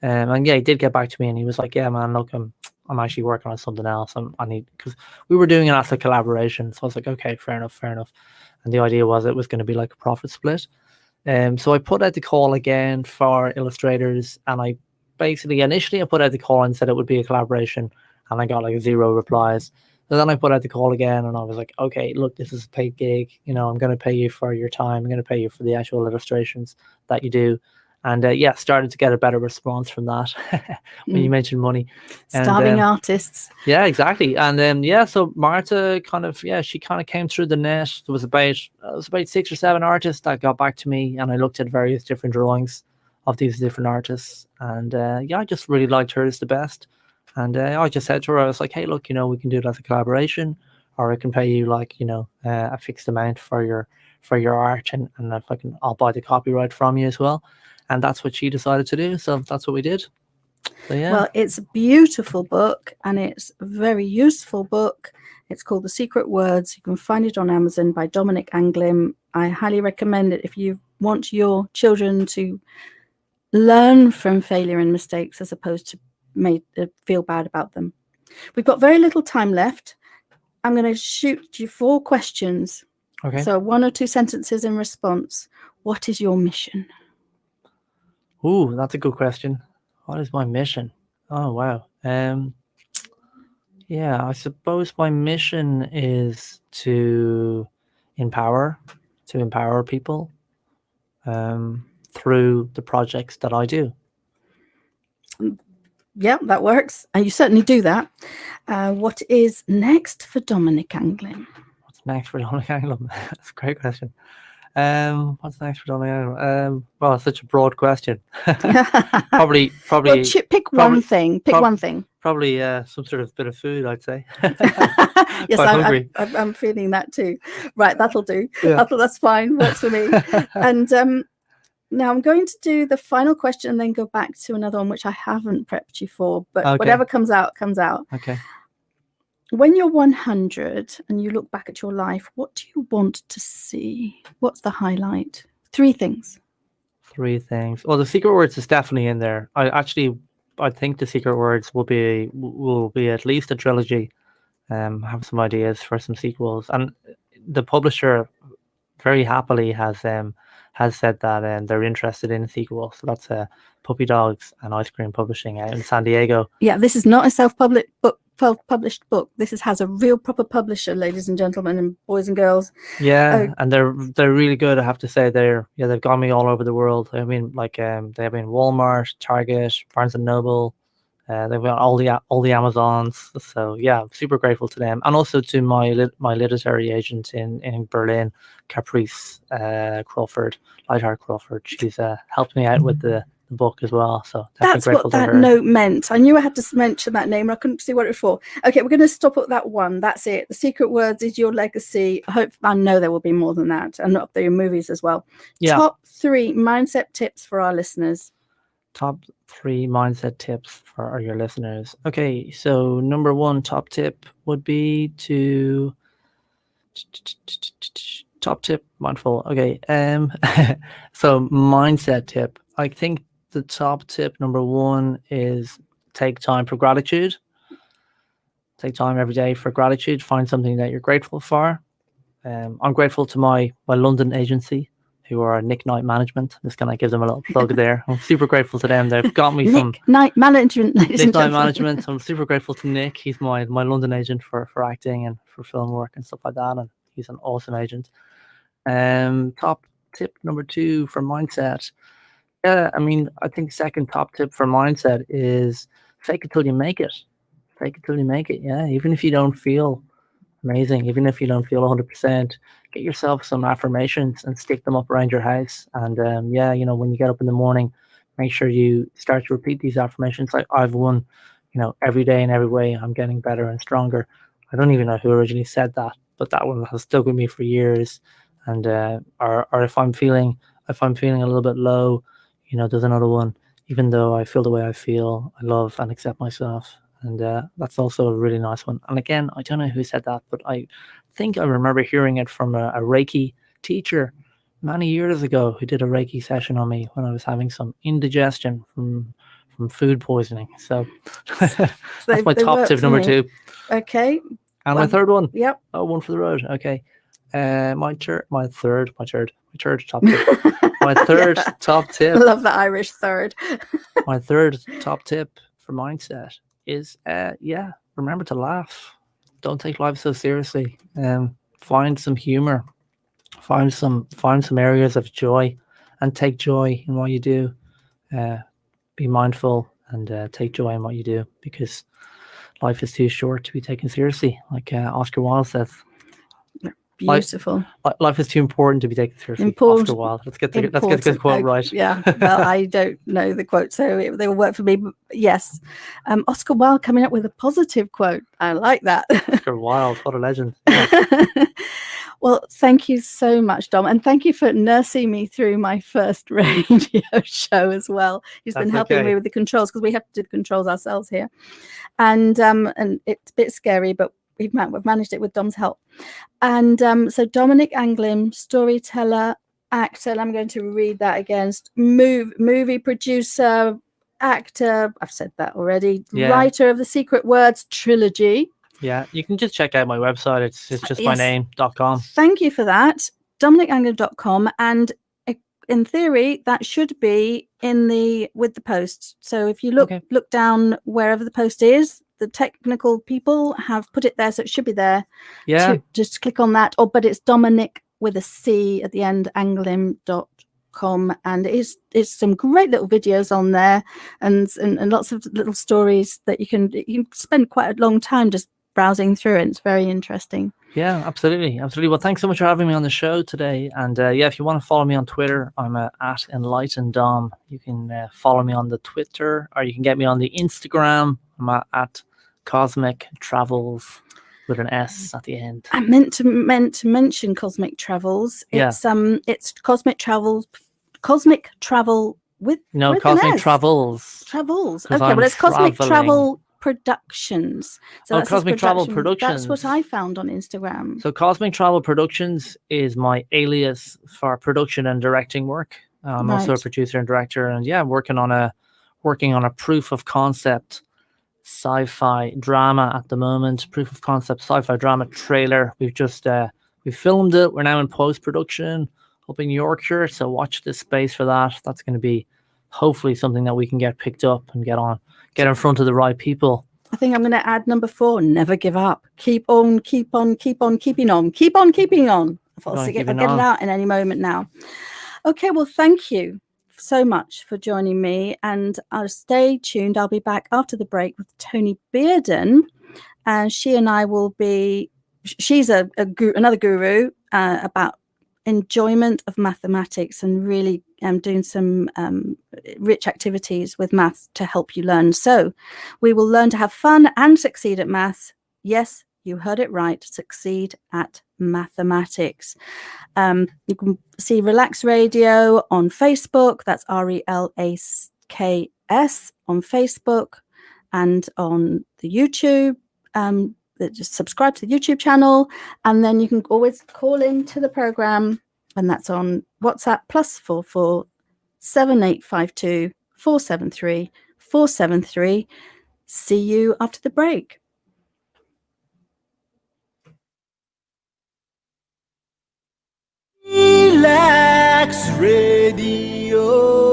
And yeah, he did get back to me, and he was like, "Yeah, man, look, I'm actually working on something else. I need," because we were doing it as a collaboration. So I was like, "Okay, fair enough." And the idea was it was going to be like a profit split. So I put out the call again for illustrators, and I basically initially I put out the call and said it would be a collaboration, and I got like 0 replies. So then I put out the call again, and I was like, "Okay, look, this is a paid gig. I'm going to pay you for your time. I'm going to pay you for the actual illustrations that you do." And started to get a better response from that when you mentioned money. Starving artists. Yeah, exactly. And so Marta she kind of came through the net. There was about 6 or 7 artists that got back to me, and I looked at various different drawings of these different artists. And I just really liked hers the best. And I just said to her, I was like, "Hey, look, we can do it as a collaboration, or I can pay you like, a fixed amount for your art, and if I'll buy the copyright from you as well." And that's what she decided to do. So that's what we did. So, yeah. Well, it's a beautiful book, and it's a very useful book. It's called The Secret Words. You can find it on Amazon by Dominic Anglim. I highly recommend it if you want your children to learn from failure and mistakes as opposed to feel bad about them. We've got very little time left. I'm going to shoot you 4 questions. Okay. So 1 or 2 sentences in response. What is your mission? Ooh, that's a good question. What is my mission? Oh, wow. I suppose my mission is to empower people through the projects that I do. Yeah, that works. And you certainly do that. What is next for Dominic Anglim? What's next for Dominic Anglim? That's a great question. What's next for Dominic Anglim? Well, it's such a broad question. Probably. Well, pick one thing. One thing. Probably some sort of bit of food, I'd say. Yes, I'm feeling that too. Right, that'll do. Yeah. That's fine. Works for me. And now I'm going to do the final question and then go back to another one which I haven't prepped you for. But Okay. Whatever comes out, comes out. Okay. When you're 100 and you look back at your life, what do you want to see? What's the highlight? 3 things. 3 things. Well, the Secret Words is definitely in there. I think the Secret Words will be at least a trilogy. Have some ideas for some sequels, and the publisher very happily has said that they're interested in a sequel. So that's Puppy Dogs and Ice Cream Publishing out in San Diego. Yeah, this is not a self-published book. This has a real proper publisher, ladies and gentlemen, and boys and girls. Yeah, and they're really good. I have to say they've got me all over the world. I mean, like they have been Walmart, Target, Barnes and Noble. They've got all the Amazons. So yeah, I'm super grateful to them, and also to my literary agent in Berlin, Caprice Crawford, Lightheart Crawford. She's helped me out with the book as well. So that's what that note meant. I knew I had to mention that name, and I couldn't see what it was for. Okay, we're going to stop at that one. That's it. The Secret Words is your legacy. I know there will be more than that, and not the movies as well. Yeah. Top 3 mindset tips for our listeners. Top 3 mindset tips for your listeners. Okay, so number 1 top tip would be to top tip mindful. Okay, so mindset tip. I think the top tip number 1 is take time for gratitude. Take time every day for gratitude. Find something that you're grateful for. I'm grateful to my London agency, who are Nick Knight Management. I'm just going to give them a little plug there. I'm super grateful to them. They've got me some Nick Knight Management. Nick Knight Management. I'm super grateful to Nick. He's my London agent for acting and for film work and stuff like that. And he's an awesome agent. Top tip number 2 for mindset. Yeah, I mean, I think second top tip for mindset is fake it till you make it. Fake it till you make it. Yeah, even if you don't feel amazing, even if you don't feel 100%, get yourself some affirmations and stick them up around your house. And when you get up in the morning, make sure you start to repeat these affirmations. Like, I've won, every day in every way. I'm getting better and stronger. I don't even know who originally said that, but that one has stuck with me for years. And or if I'm feeling a little bit low, there's another one. Even though I feel the way I feel, I love and accept myself. And that's also a really nice one. And again, I don't know who said that, but I think I remember hearing it from a Reiki teacher many years ago who did a Reiki session on me when I was having some indigestion from food poisoning. So that's my top tip number 2. Okay. And my third one. Yep. Oh, one for the road. Okay. My third top tip. My third top tip. I love the Irish third. My third top tip for mindset is, remember to laugh. Don't take life so seriously. Find some humor. Find some areas of joy, and take joy in what you do. Be mindful and take joy in what you do, because life is too short to be taken seriously, like Oscar Wilde says. Beautiful. Life is too important to be taken seriously. Important. Oscar Wilde. Let's get the quote right. Yeah. Well, I don't know the quote, so they will work for me. But yes, Oscar Wilde coming up with a positive quote. I like that. Oscar Wilde, what a legend. Well, thank you so much, Dom, and thank you for nursing me through my first radio show as well. He's been helping me with the controls, because we have to do the controls ourselves here, and it's a bit scary, but we've managed it with Dom's help. And so Dominic Anglim, storyteller, actor, and I'm going to read that again, movie producer, actor, I've said that already, writer of the Secret Words trilogy. Yeah, you can just check out my website. It's just my name.com. Thank you for that. DominicAnglim.com, and in theory that should be with the post. So if you look down wherever the post is, the technical people have put it there, so it should be there. Yeah. Just click on that. But it's Dominic with a C at the end, anglim.com, and it's some great little videos on there, and lots of little stories that you can spend quite a long time just browsing through it. It's very interesting. Yeah, absolutely. Well, thanks so much for having me on the show today. And if you want to follow me on Twitter, I'm at EnlightenDom. You can follow me on the Twitter, or you can get me on the Instagram. I'm at Cosmic Travels with an S at the end. I meant to mention Cosmic Travels. It's Cosmic Travels. Cosmic Travel with Cosmic Travels. Travels. Okay, well, it's Cosmic Travel Productions. So that's Cosmic Travel Productions. That's what I found on Instagram. So Cosmic Travel Productions is my alias for production and directing work. I'm also a producer and director, and working on a proof of concept sci-fi drama at the moment. Proof of concept sci-fi drama trailer. We've just we filmed it. We're now in post-production up in Yorkshire, so watch this space for that. That's going to be hopefully something that we can get picked up and get in front of the right people. I think I'm going to add number 4, never give up. Keep on keeping on. Keep on keeping on. I thought I'll get it out in any moment now. Okay, well, thank you so much for joining me, and I'll stay tuned. I'll be back after the break with Tony Bearden, and she and I will be, she's another guru about enjoyment of mathematics, and really doing some rich activities with maths to help you learn. So we will learn to have fun and succeed at maths. Yes, you heard it right, succeed at mathematics. You can see Relaks Radio on Facebook. That's RELAKS on Facebook, and on the YouTube. Just subscribe to the YouTube channel, and then you can always call into the program, and that's on WhatsApp +44 7852 473 473. See you after the break. Relaks Radio.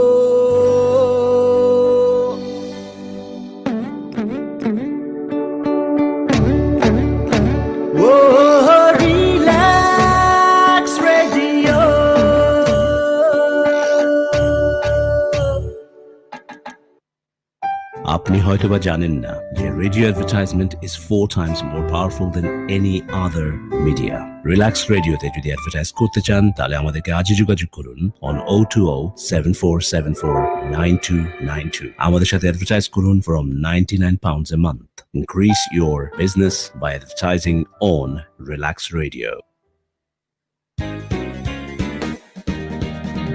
আপনি হয়তোবা জানেন না যে radio advertisement is 4 times more powerful than any other media. Relax রেডিওতে যদি advertise করতে চান তাহলে আমাদেরকে আজই যোগাযোগ করুন on 020-7474-9292. আমাদের সাথে অ্যাডভার্টাইজ করুন from £99 a month. Increase your business by advertising on Relax Radio.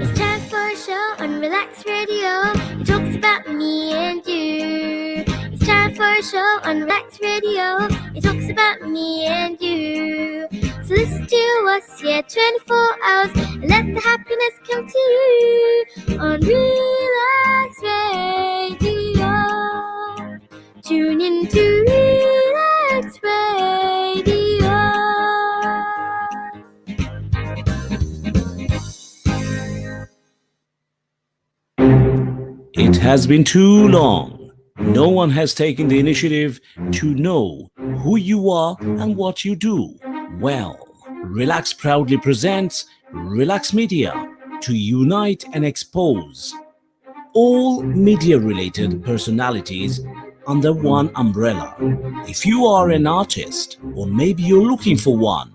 It's time for a show on Relax Radio. It talks about me and you. It's time for a show on Relax Radio. It talks about me and you. So listen to us, 24 hours, and let the happiness come to you on Relax Radio. Tune in to Relax Radio. It has been too long. No one has taken the initiative to know who you are and what you do. Well, Relax proudly presents Relax Media to unite and expose all media-related personalities under one umbrella. If you are an artist or maybe you're looking for one,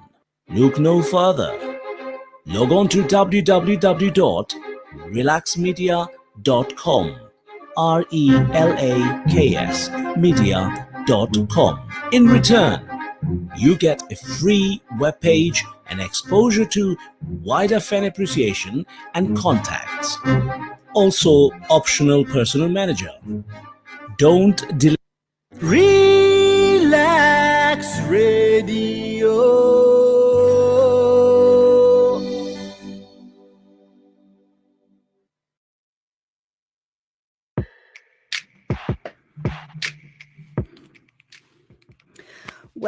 look no further. Log on to www.relaxmedia.com, RELAKS media.com. In return, you get a free webpage and exposure to wider fan appreciation and contacts. Also, optional personal manager. Don't delay. Relax Radio.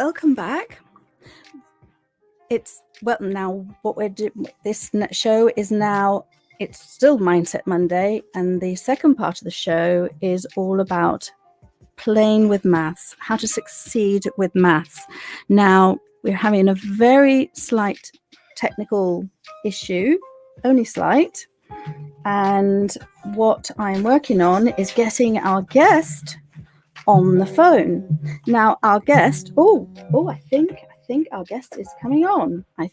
Welcome back. It's now what we're doing. This show is now, it's still Mindset Monday, and the second part of the show is all about playing with maths, how to succeed with maths. Now we're having a very slight technical issue, only slight, and what I'm working on is getting our guest on the phone. Now our guest, I think our guest is coming on. I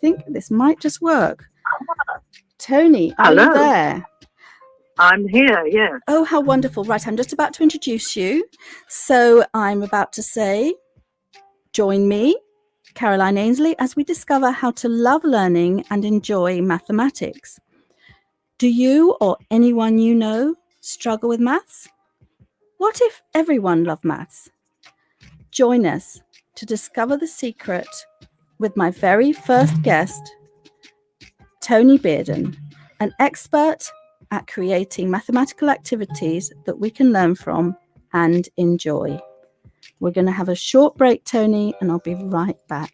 think this might just work. Tony, are Hello. you there? I'm here, yes. Oh, how wonderful. Right, I'm just about to introduce you. So I'm about to say, join me, Caroline Ainsley, as we discover how to love learning and enjoy mathematics. Do you or anyone you know struggle with maths? What if everyone loved maths? Join us to discover the secret with my very first guest, Tony Bearden, an expert at creating mathematical activities that we can learn from and enjoy. We're going to have a short break, Tony, and I'll be right back.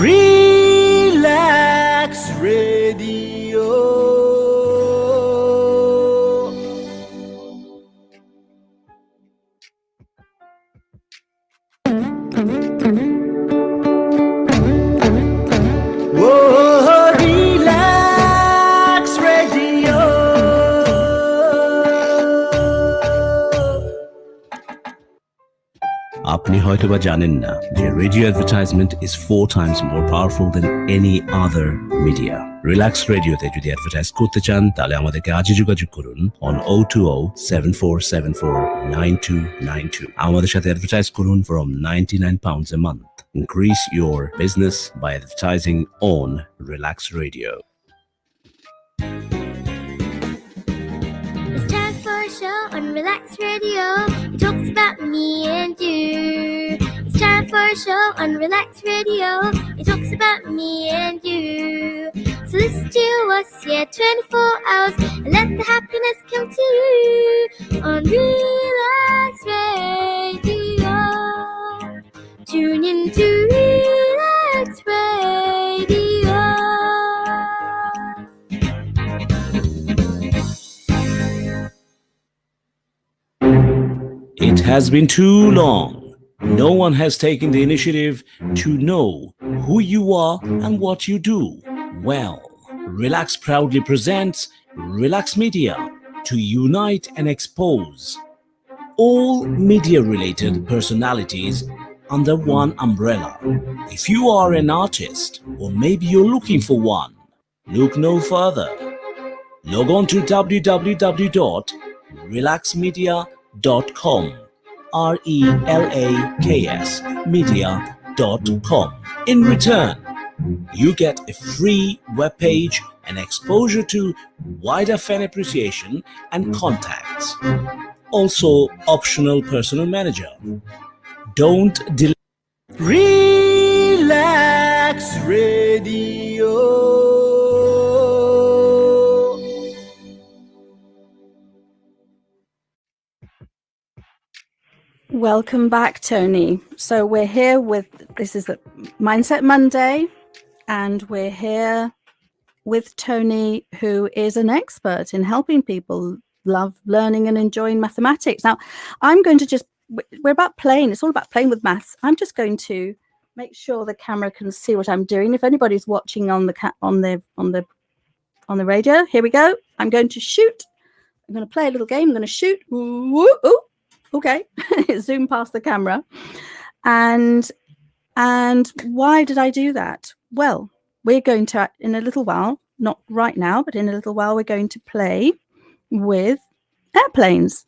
Relax Radio. Whoa, Relax Radio. আপনি হয়তোবা জানেন না যে radio advertisement is 4 times more powerful than any other media. Relax রেডিওতে যদি advertise করতে চান তাহলে আমাদেরকে আজই যোগাযোগ করুন on 020-7474-9292. আমাদের সাথে অ্যাডভার্টাইজ করুন from £99 a month. Increase your business by advertising on Relax Radio. It's time for a show on Relax Radio. It talks about me and you. It's time for a show on Relax Radio. It talks about me and you. So listen to us, 24 hours, and let the happiness come to you on Relax Radio. Tune in to Relax Radio. It has been too long. No one has taken the initiative to know who you are and what you do. Well, Relax proudly presents Relax Media to unite and expose all media-related personalities under one umbrella. If you are an artist or maybe you're looking for one, look no further. Log on to www.relaxmedia.com, RELAKS media.com. In return, you get a free webpage and exposure to wider fan appreciation and contacts. Also, optional personal manager. Don't delay. Relax Radio. Welcome back, Tony. So we're here this is the Mindset Monday, and we're here with Tony, who is an expert in helping people love learning and enjoying mathematics. Now, we're about playing. It's all about playing with maths. I'm just going to make sure the camera can see what I'm doing. If anybody's watching on the radio, here we go. I'm going to shoot. I'm going to play a little game. I'm going to shoot. Ooh, ooh. Okay, zoom past the camera. And why did I do that? Well, we're going to, in a little while, not right now, but in a little while, we're going to play with airplanes.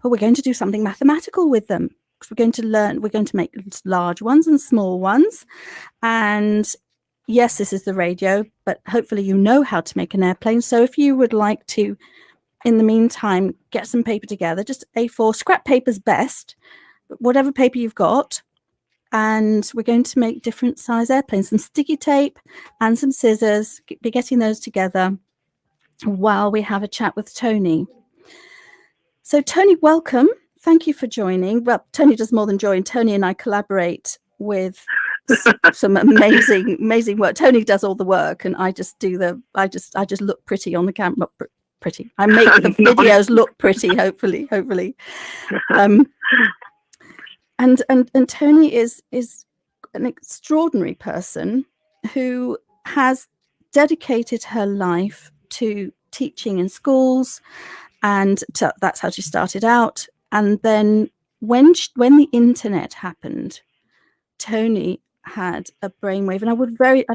But we're going to do something mathematical with them. Because we're going to make large ones and small ones. And yes, this is the radio, but hopefully you know how to make an airplane. So if you would like to, in the meantime, get some paper together, just A4, scrap paper's best, but whatever paper you've got. And we're going to make different size airplanes, some sticky tape and some scissors, be getting those together while we have a chat with Tony. So Tony, welcome. Thank you for joining. Well, Tony does more than join. Tony and I collaborate with some amazing work. Tony does all the work and I just just look pretty on the camera. Pretty. I make the videos look pretty, hopefully. And Tony is an extraordinary person who has dedicated her life to teaching in schools, and that's how she started out. And then when the internet happened, Tony had a brainwave, and I'd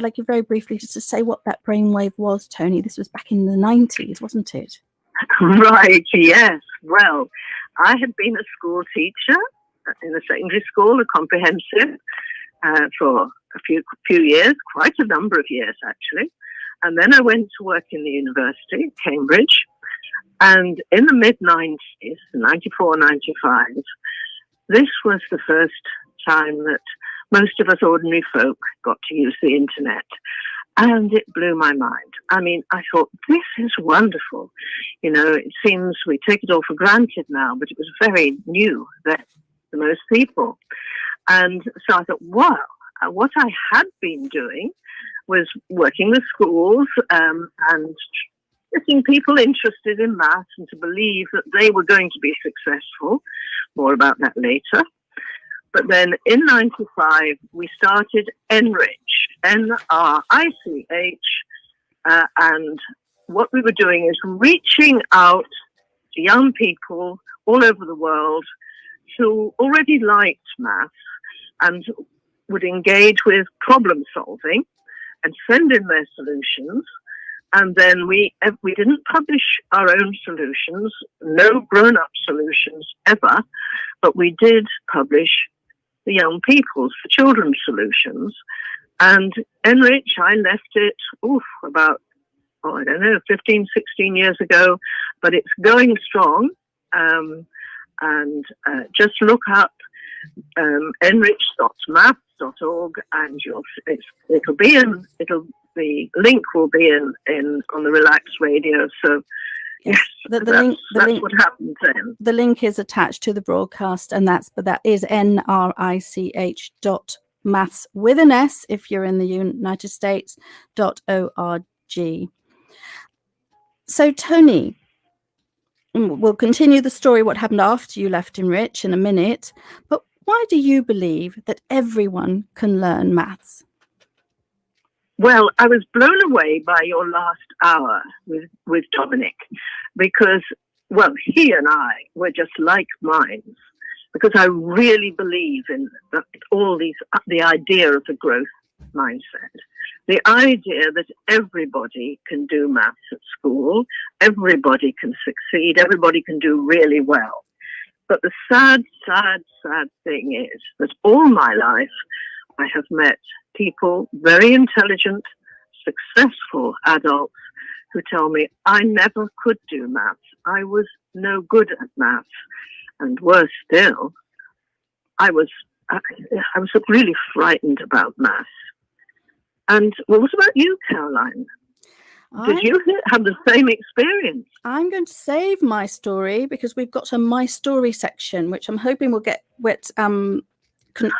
like you very briefly just to say what that brainwave was, Tony. This was back in the 90s, wasn't it? Right, yes. Well, I had been a school teacher in a secondary school, a comprehensive, for a few years, quite a number of years actually. And then I went to work in the university, Cambridge. And in the mid-90s, 94, 95, this was the first time that most of us ordinary folk got to use the internet. And it blew my mind. I mean, I thought, this is wonderful. You know, it seems we take it all for granted now, but it was very new then to most people. And so I thought, wow, what I had been doing was working with schools and getting people interested in maths and to believe that they were going to be successful. More about that later. But then in 95, we started Enrich, N-R-I-C-H, and what we were doing is reaching out to young people all over the world who already liked maths and would engage with problem solving and send in their solutions. And then we didn't publish our own solutions, no grown-up solutions ever, but we did publish the young people's, the children's solutions. And Enrich, I left it about, 15, 16 years ago, but it's going strong. Just look up enrich.maths.org and the link will be on the Relax Radio. So yes, that's what happens then. The link is attached to the broadcast, and that is NRICH.maths with an S if you're in the United States .org. So Tony, we'll continue the story, what happened after you left Enrich in a minute, but why do you believe that everyone can learn maths? Well, I was blown away by your last hour with Dominic because, well, he and I were just like minds because I really believe in the idea of the growth mindset, the idea that everybody can do maths at school, everybody can succeed, everybody can do really well. But the sad thing is that all my life I have met people, very intelligent, successful adults, who tell me I never could do maths. I was no good at maths. And worse still, I was really frightened about maths. And what about you, Caroline? Did you have the same experience? I'm going to save my story because we've got a My Story section, which I'm hoping will get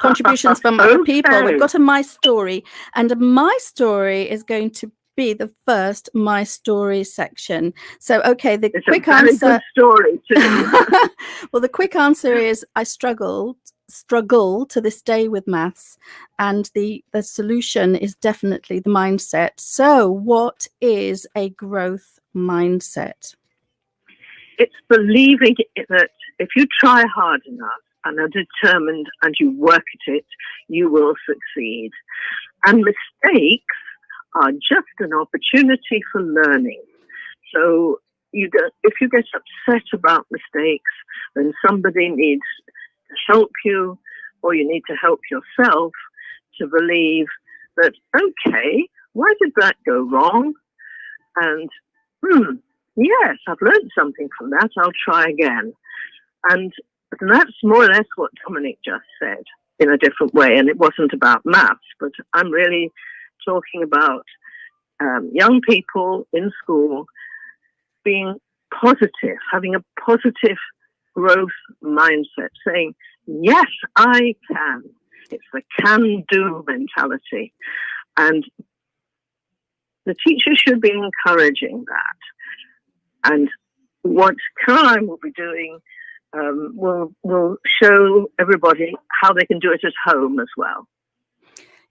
contributions from other people. We've got a My Story, and My Story is going to be the first My Story section. So, okay, the it's quick a very answer. Good story too. Well, the quick answer is I struggle to this day with maths, and the solution is definitely the mindset. So, what is a growth mindset? It's believing that if you try hard enough and are determined and you work at it, you will succeed. And mistakes are just an opportunity for learning. So if you get upset about mistakes, then somebody needs to help you, or you need to help yourself to believe that, okay, why did that go wrong? And, yes, I've learned something from that. I'll try again. And that's more or less what Dominic just said in a different way. And it wasn't about maths, but I'm really talking about young people in school being positive, having a positive growth mindset, saying, yes, I can. It's the can-do mentality. And the teacher should be encouraging that. And what Caroline will be doing will show everybody how they can do it at home as well.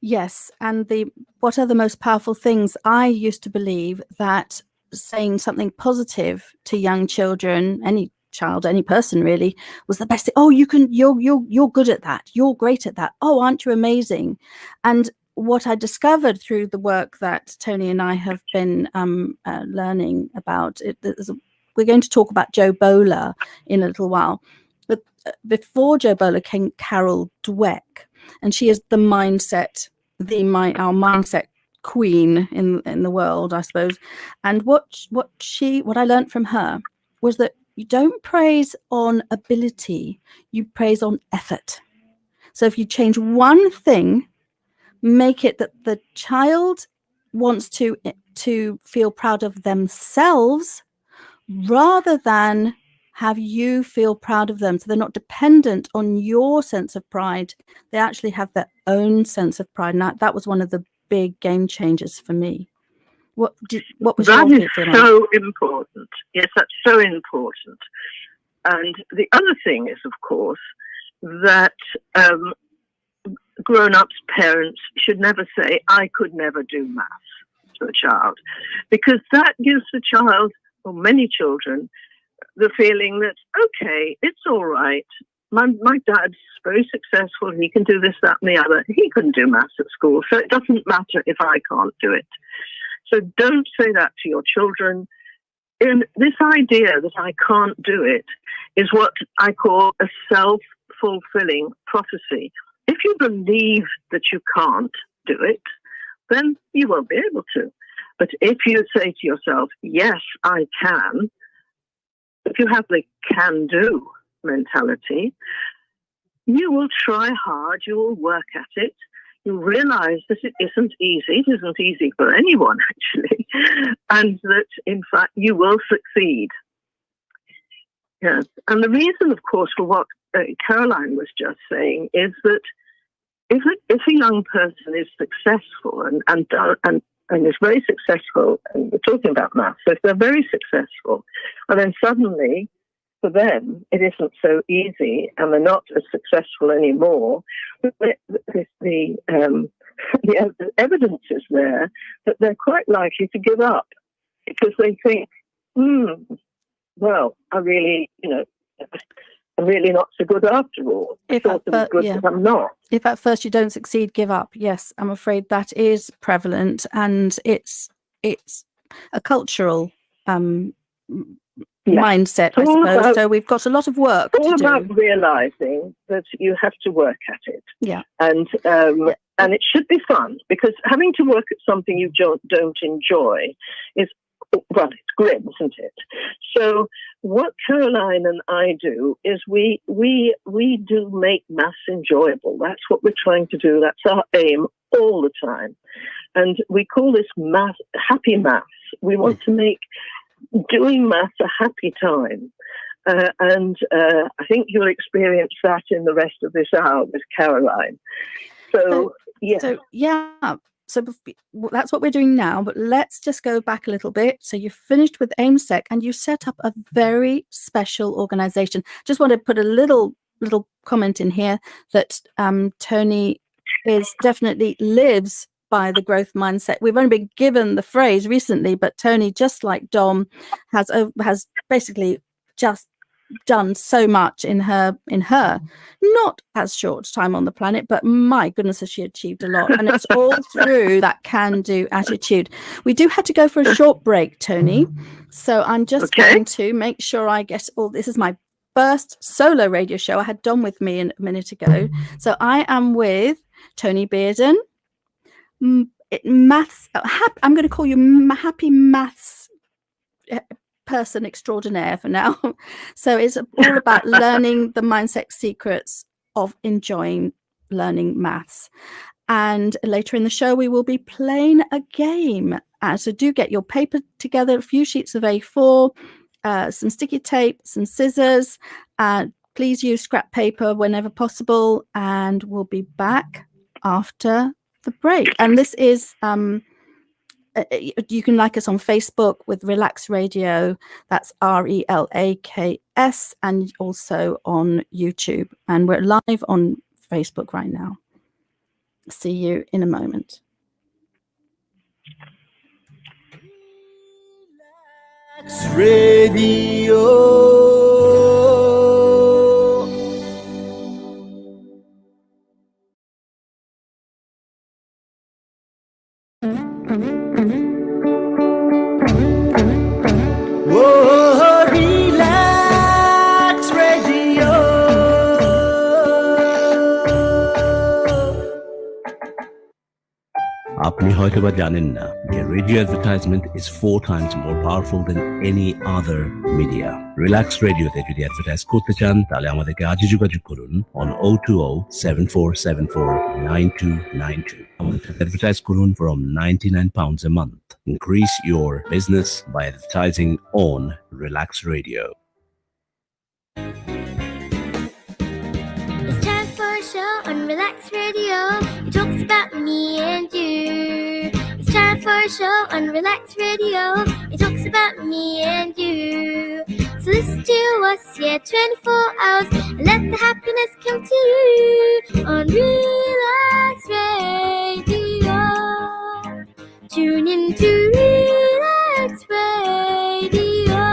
Yes, and what are the most powerful things? I used to believe that saying something positive to young children, any child, any person really, was the best thing. Oh, you're good at that. You're great at that. Oh, aren't you amazing? And what I discovered through the work that Tony and I have been learning about, we're going to talk about Joe Bowler in a little while. But before Joe Bowler came Carol Dweck, and she is the mindset, our mindset queen in the world, I suppose. And what I learned from her was that you don't praise on ability, you praise on effort. So if you change one thing, make it that the child wants to feel proud of themselves rather than have you feel proud of them. So they're not dependent on your sense of pride. They actually have their own sense of pride. And that was one of the big game changers for me. What was that your is so important. Yes, that's so important. And the other thing is, of course, that grown-ups, parents should never say, I could never do maths to a child, because that gives the child, or many children, the feeling that, okay, it's all right. My dad's very successful. He can do this, that, and the other. He couldn't do maths at school, so it doesn't matter if I can't do it. So don't say that to your children. And this idea that I can't do it is what I call a self-fulfilling prophecy. If you believe that you can't do it, then you won't be able to. But if you say to yourself, yes, I can, if you have the can-do mentality, you will try hard, you will work at it, you realize that it isn't easy. It isn't easy for anyone, actually, and that, in fact, you will succeed. Yes. And the reason, of course, for what Caroline was just saying is that if a young person is successful and is very successful, and we're talking about maths, so if they're very successful, and then suddenly, for them, it isn't so easy, and they're not as successful anymore, the the evidence is there that they're quite likely to give up because they think, well, I'm really not so good after all. I thought I was good, but I'm not. If at first you don't succeed, give up. Yes, I'm afraid that is prevalent, and it's a cultural mindset, I suppose. So we've got a lot of work to do. All about realising that you have to work at it. Yeah. And it should be fun, because having to work at something you don't enjoy is, well, it's grim, isn't it? So what Caroline and I do is we do make maths enjoyable. That's what we're trying to do. That's our aim all the time. And we call this happy maths. We want to make doing maths a happy time. And I think you'll experience that in the rest of this hour with Caroline. So that's what we're doing now, but let's just go back a little bit. So you finished with AIMSEC and you set up a very special organization. Just want to put a little comment in here that Tony definitely lives by the growth mindset. We've only been given the phrase recently, but Tony, just like Dom, has basically just done so much in her not as short time on the planet, but my goodness, has she achieved a lot, and it's all through that can-do attitude. We do have to go for a short break, Tony, so I'm just going to make sure I get all this. Is my first solo radio show. I had Dom with me a minute ago, so I am with Tony Bearden, maths. I'm going to call you happy maths person extraordinaire for now. So it's all about learning the mindset secrets of enjoying learning maths. And later in the show, we will be playing a game. So do get your paper together, a few sheets of A4, some sticky tape, some scissors. Please use scrap paper whenever possible. And we'll be back after the break. And this is you can like us on Facebook with Relaks Radio. That's RELAKS, and also on YouTube. And we're live on Facebook right now. See you in a moment. Relaks Radio. Whoa, Relaks Radio. আপনি হয়তোবা জানেন না যে radio advertisement is 4 times more powerful than any other media. Relax রেডিওতে যদি advertise করতে চান তাহলে আমাদেরকে আজই যোগাযোগ করুন on 020-7474-9292. আমাদের অ্যাডভার্টাইজ করুন from £99 a month. Increase your business by advertising on Relaks Radio. It's time for a show on Relaks Radio. It talks about me and you. It's time for a show on Relaks Radio. It talks about me and you. So listen to us, 24 hours, and let the happiness come to you on Relaks Radio. Tune in to Relaks Radio.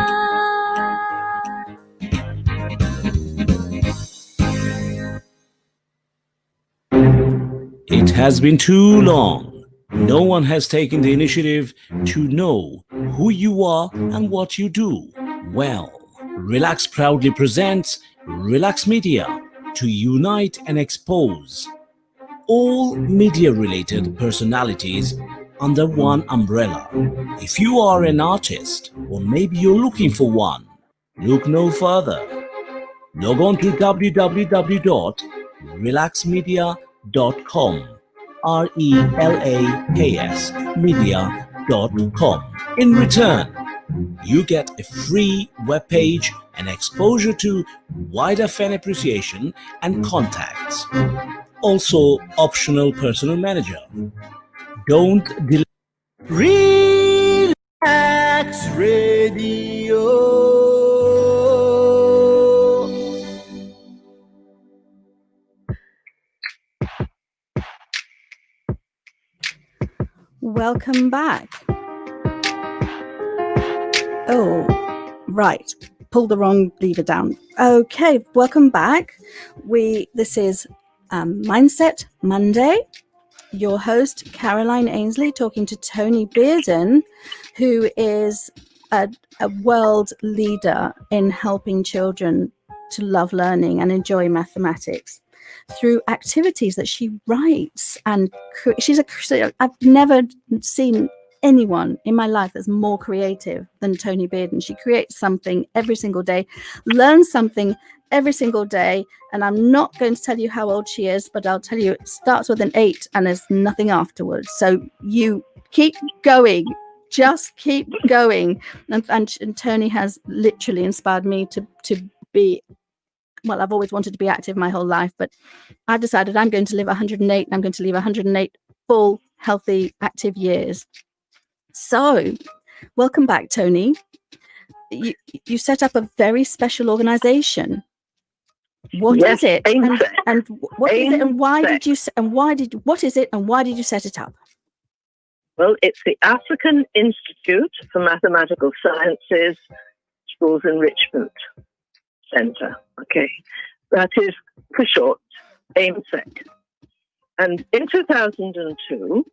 It has been too long. No one has taken the initiative to know who you are and what you do. Well, Relaks proudly presents Relaks Media to unite and expose all media-related personalities under one umbrella. If you are an artist, or maybe you're looking for one, look no further. Log on to www.relaksmedia.com, RELAKS media.com. In return, you get a free webpage and exposure to wider fan appreciation and contacts. Also, optional personal manager. Don't delay. Relaks Radio. welcome back. Oh, right. Pull the wrong lever down. Okay, welcome back. This is Mindset Monday. Your host, Caroline Ainsley, talking to Tony Bearden, who is a world leader in helping children to love learning and enjoy mathematics through activities that she writes. And I've never seen anyone in my life that's more creative than Tony Bearden. She creates something every single day, learns something every single day. And I'm not going to tell you how old she is, but I'll tell you it starts with an 8 and there's nothing afterwards. So you keep going, just keep going. And Tony has literally inspired me to be, well, I've always wanted to be active my whole life, but I've decided I'm going to live 108 and I'm going to live 108 full, healthy, active years. So, welcome back, Tony. You set up a very special organization. What is it? And what is it? And why did you? And why did? What is it? And why did you set it up? Well, it's the African Institute for Mathematical Sciences Schools Enrichment Center. Okay, that is for short, AIMSEC. And in 2002.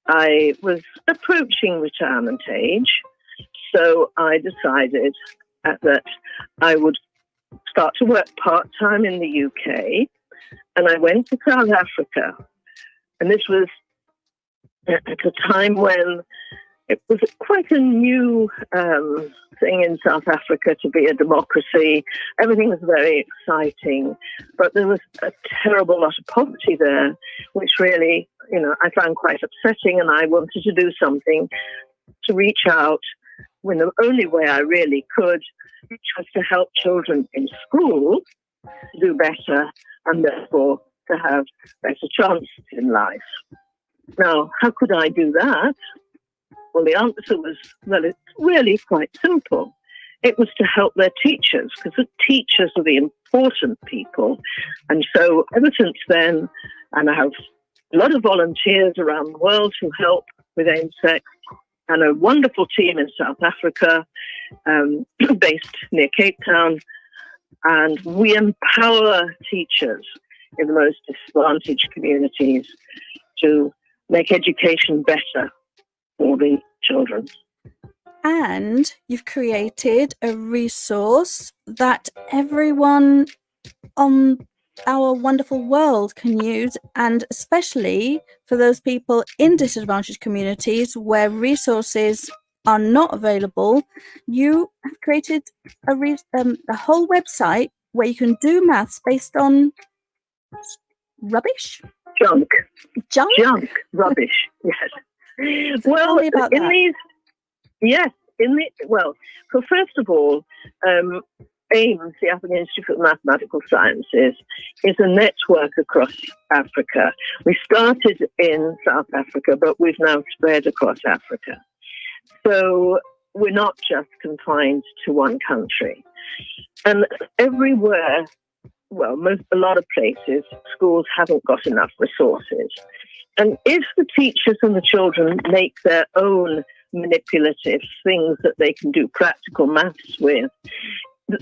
I was approaching retirement age, so I decided that I would start to work part-time in the UK, and I went to South Africa. And this was at a time when it was quite a new thing in South Africa to be a democracy. Everything was very exciting, but there was a terrible lot of poverty there, which really, I found quite upsetting, and I wanted to do something to reach out when the only way I really could, which was to help children in school to do better and therefore to have better chances in life. Now, how could I do that? Well, the answer was, it's really quite simple. It was to help their teachers, because the teachers are the important people. And so ever since then, and I have a lot of volunteers around the world who help with AIMSEC, and a wonderful team in South Africa, based near Cape Town. And we empower teachers in the most disadvantaged communities to make education better for the children. And you've created a resource that everyone on our wonderful world can use, and especially for those people in disadvantaged communities where resources are not available. You have created a whole website where you can do maths based on rubbish? Junk, rubbish, yes. So tell me about that. So first of all, AIMS, the African Institute for Mathematical Sciences, is a network across Africa. We started in South Africa, but we've now spread across Africa. So we're not just confined to one country. And everywhere, a lot of places, schools haven't got enough resources. And if the teachers and the children make their own manipulative things that they can do practical maths with,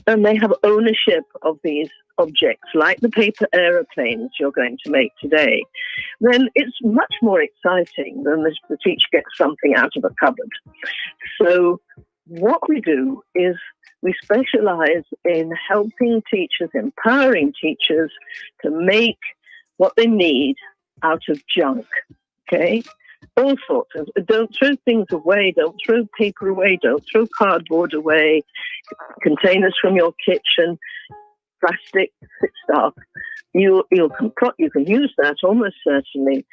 and they have ownership of these objects, like the paper aeroplanes you're going to make today, then it's much more exciting than if the teacher gets something out of a cupboard. So what we do is we specialize in helping teachers, empowering teachers to make what they need out of junk, okay? All sorts of, don't throw things away, don't throw paper away, don't throw cardboard away, containers from your kitchen, plastic stuff. You can use that almost certainly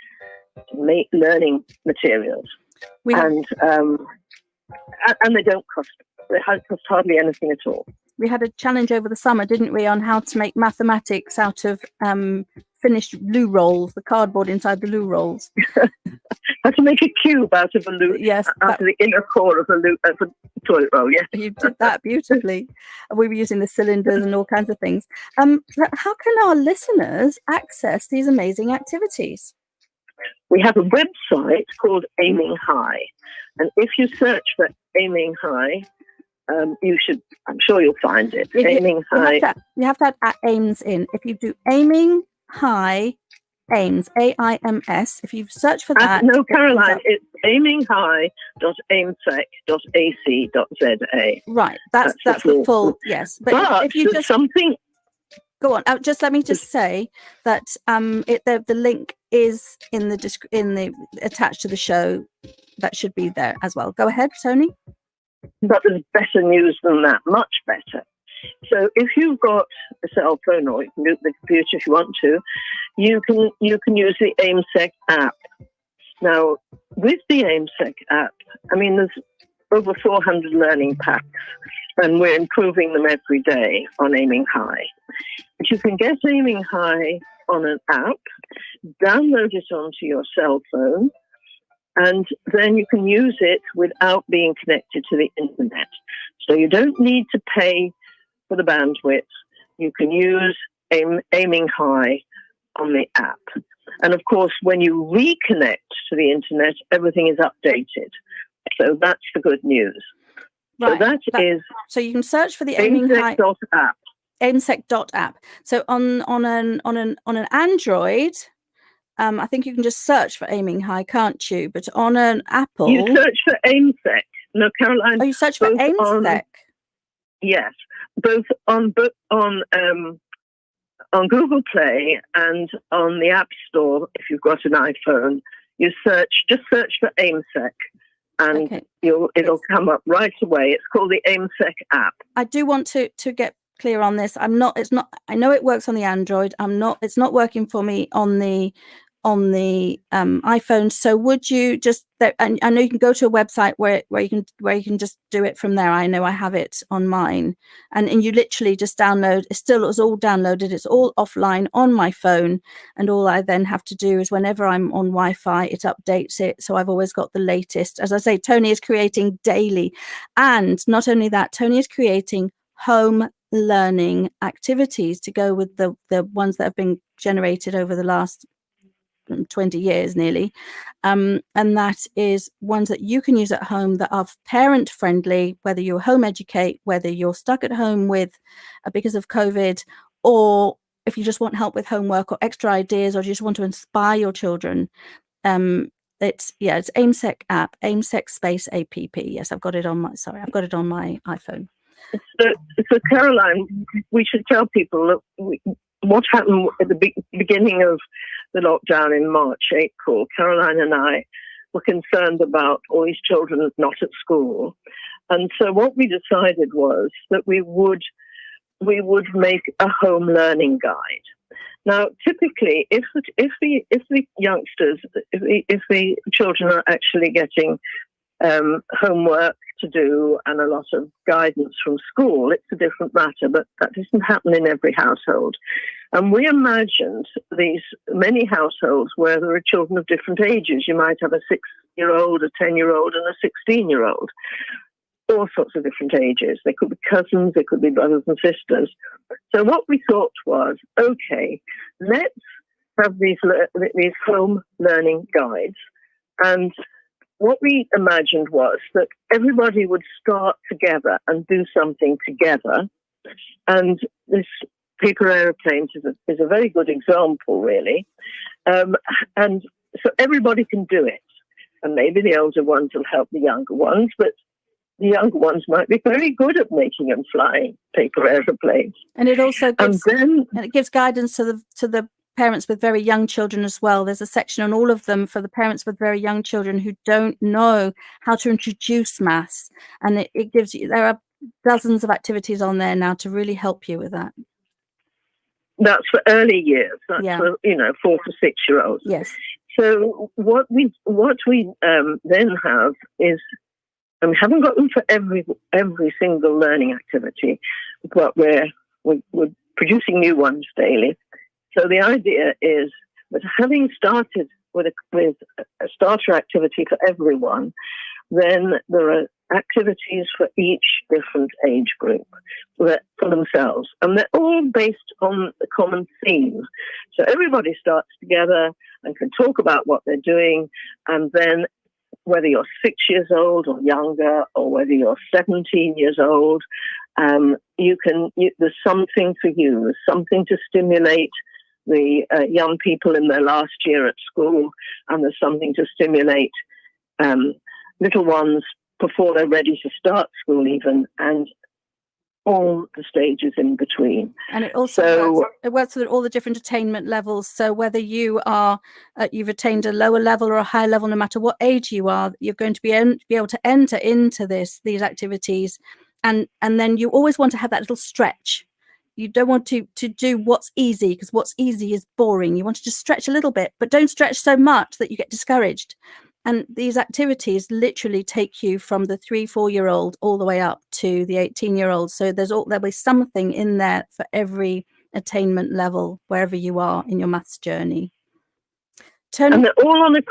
to make learning materials. And they don't cost hardly anything at all. We had a challenge over the summer, didn't we, on how to make mathematics out of finished loo rolls, the cardboard inside the loo rolls. How to make a cube out of a loo, yes, out of the inner core of a toilet roll, yes. You did that beautifully. We were using the cylinders and all kinds of things. How can our listeners access these amazing activities? we have a website called Aiming High. And if you search for Aiming High, I'm sure you'll find it. Aiming High. You have to add AIMS in. If you do Aiming High AIMS, AIMS, if you search for that. No, Caroline, it's aiminghigh.aimsec.ac.za. Right, that's the full, yes. But if you just something. Go on. Just let me just say that the link is in the attached to the show. That should be there as well. Go ahead, Tony. But there's better news than that, much better. So if you've got a cell phone, or you can do it with the computer if you want to, you can use the AIMSEC app. Now, with the AIMSEC app, I mean, there's over 400 learning packs, and we're improving them every day on Aiming High. But you can get Aiming High on an app, download it onto your cell phone, and then you can use it without being connected to the internet. So you don't need to pay for the bandwidth. You can use Aiming High on the app. And of course, when you reconnect to the internet, everything is updated. So that's the good news. Right. So you can search for the Aiming High app. AIMSEC.app. So on an Android, I think you can just search for Aiming High, can't you? But on an Apple, you search for AIMSEC. No, Caroline. Oh, you search for AIMSEC. Yes, both on Google Play and on the App Store. If you've got an iPhone, you just search for AIMSEC, and it'll come up right away. It's called the AIMSEC app. I do want to get clear on this. I know it works on the Android. It's not working for me on the iPhone. So would you just, and I know you can go to a website where you can just do it from there. I know I have it on mine, and you literally just download. It's all downloaded. It's all offline on my phone, and all I then have to do is whenever I'm on Wi-Fi, it updates it. So I've always got the latest. As I say, Tony is creating daily, and not only that, Tony is creating home learning activities to go with the ones that have been generated over the last 20 years nearly, and that is ones that you can use at home that are parent friendly, whether you home educate, whether you're stuck at home because of COVID, or if you just want help with homework or extra ideas, or you just want to inspire your children. It's AIMSEC app, AIMSEC space app. Yes, I've got it on my iPhone. So Caroline, we should tell people that what happened at the beginning of the lockdown in March, April. Caroline and I were concerned about all these children not at school, and so what we decided was that we would make a home learning guide. Now, typically, if the youngsters, if the children are actually getting homework to do and a lot of guidance from school, it's a different matter, but that doesn't happen in every household. And we imagined these many households where there are children of different ages. You might have a 6-year-old, a 10-year-old, and a 16-year-old, all sorts of different ages. They could be cousins, they could be brothers and sisters. So what we thought was, okay, let's have these home learning guides. And what we imagined was that everybody would start together and do something together. And this paper aeroplanes is a very good example, really. And so everybody can do it. And maybe the older ones will help the younger ones, but the younger ones might be very good at making and flying paper aeroplanes. And it also gives guidance to the parents with very young children as well. There's a section on all of them for the parents with very young children who don't know how to introduce maths, and it gives you, there are dozens of activities on there now to really help you with that. That's for early years. That's for 4 to 6 year olds. Yes. So what we then have is, and we haven't got them for every single learning activity, but we're producing new ones daily. So the idea is that having started with a starter activity for everyone, then there are activities for each different age group for themselves. And they're all based on a common theme. So everybody starts together and can talk about what they're doing. And then whether you're 6 years old or younger, or whether you're 17 years old, there's something for you. There's something to stimulate the young people in their last year at school, and there's something to stimulate little ones before they're ready to start school even, and all the stages in between. And it also works with all the different attainment levels. So whether you are you've attained a lower level or a high level, no matter what age you are, you're going to be able to enter into these activities. And then you always want to have that little stretch. You don't want to do what's easy, because what's easy is boring. You want to just stretch a little bit, but don't stretch so much that you get discouraged. And these activities literally take you from the 3-4-year-old all the way up to the 18-year-old. So there'll be something in there for every attainment level, wherever you are in your maths journey. Tony? And they're all on a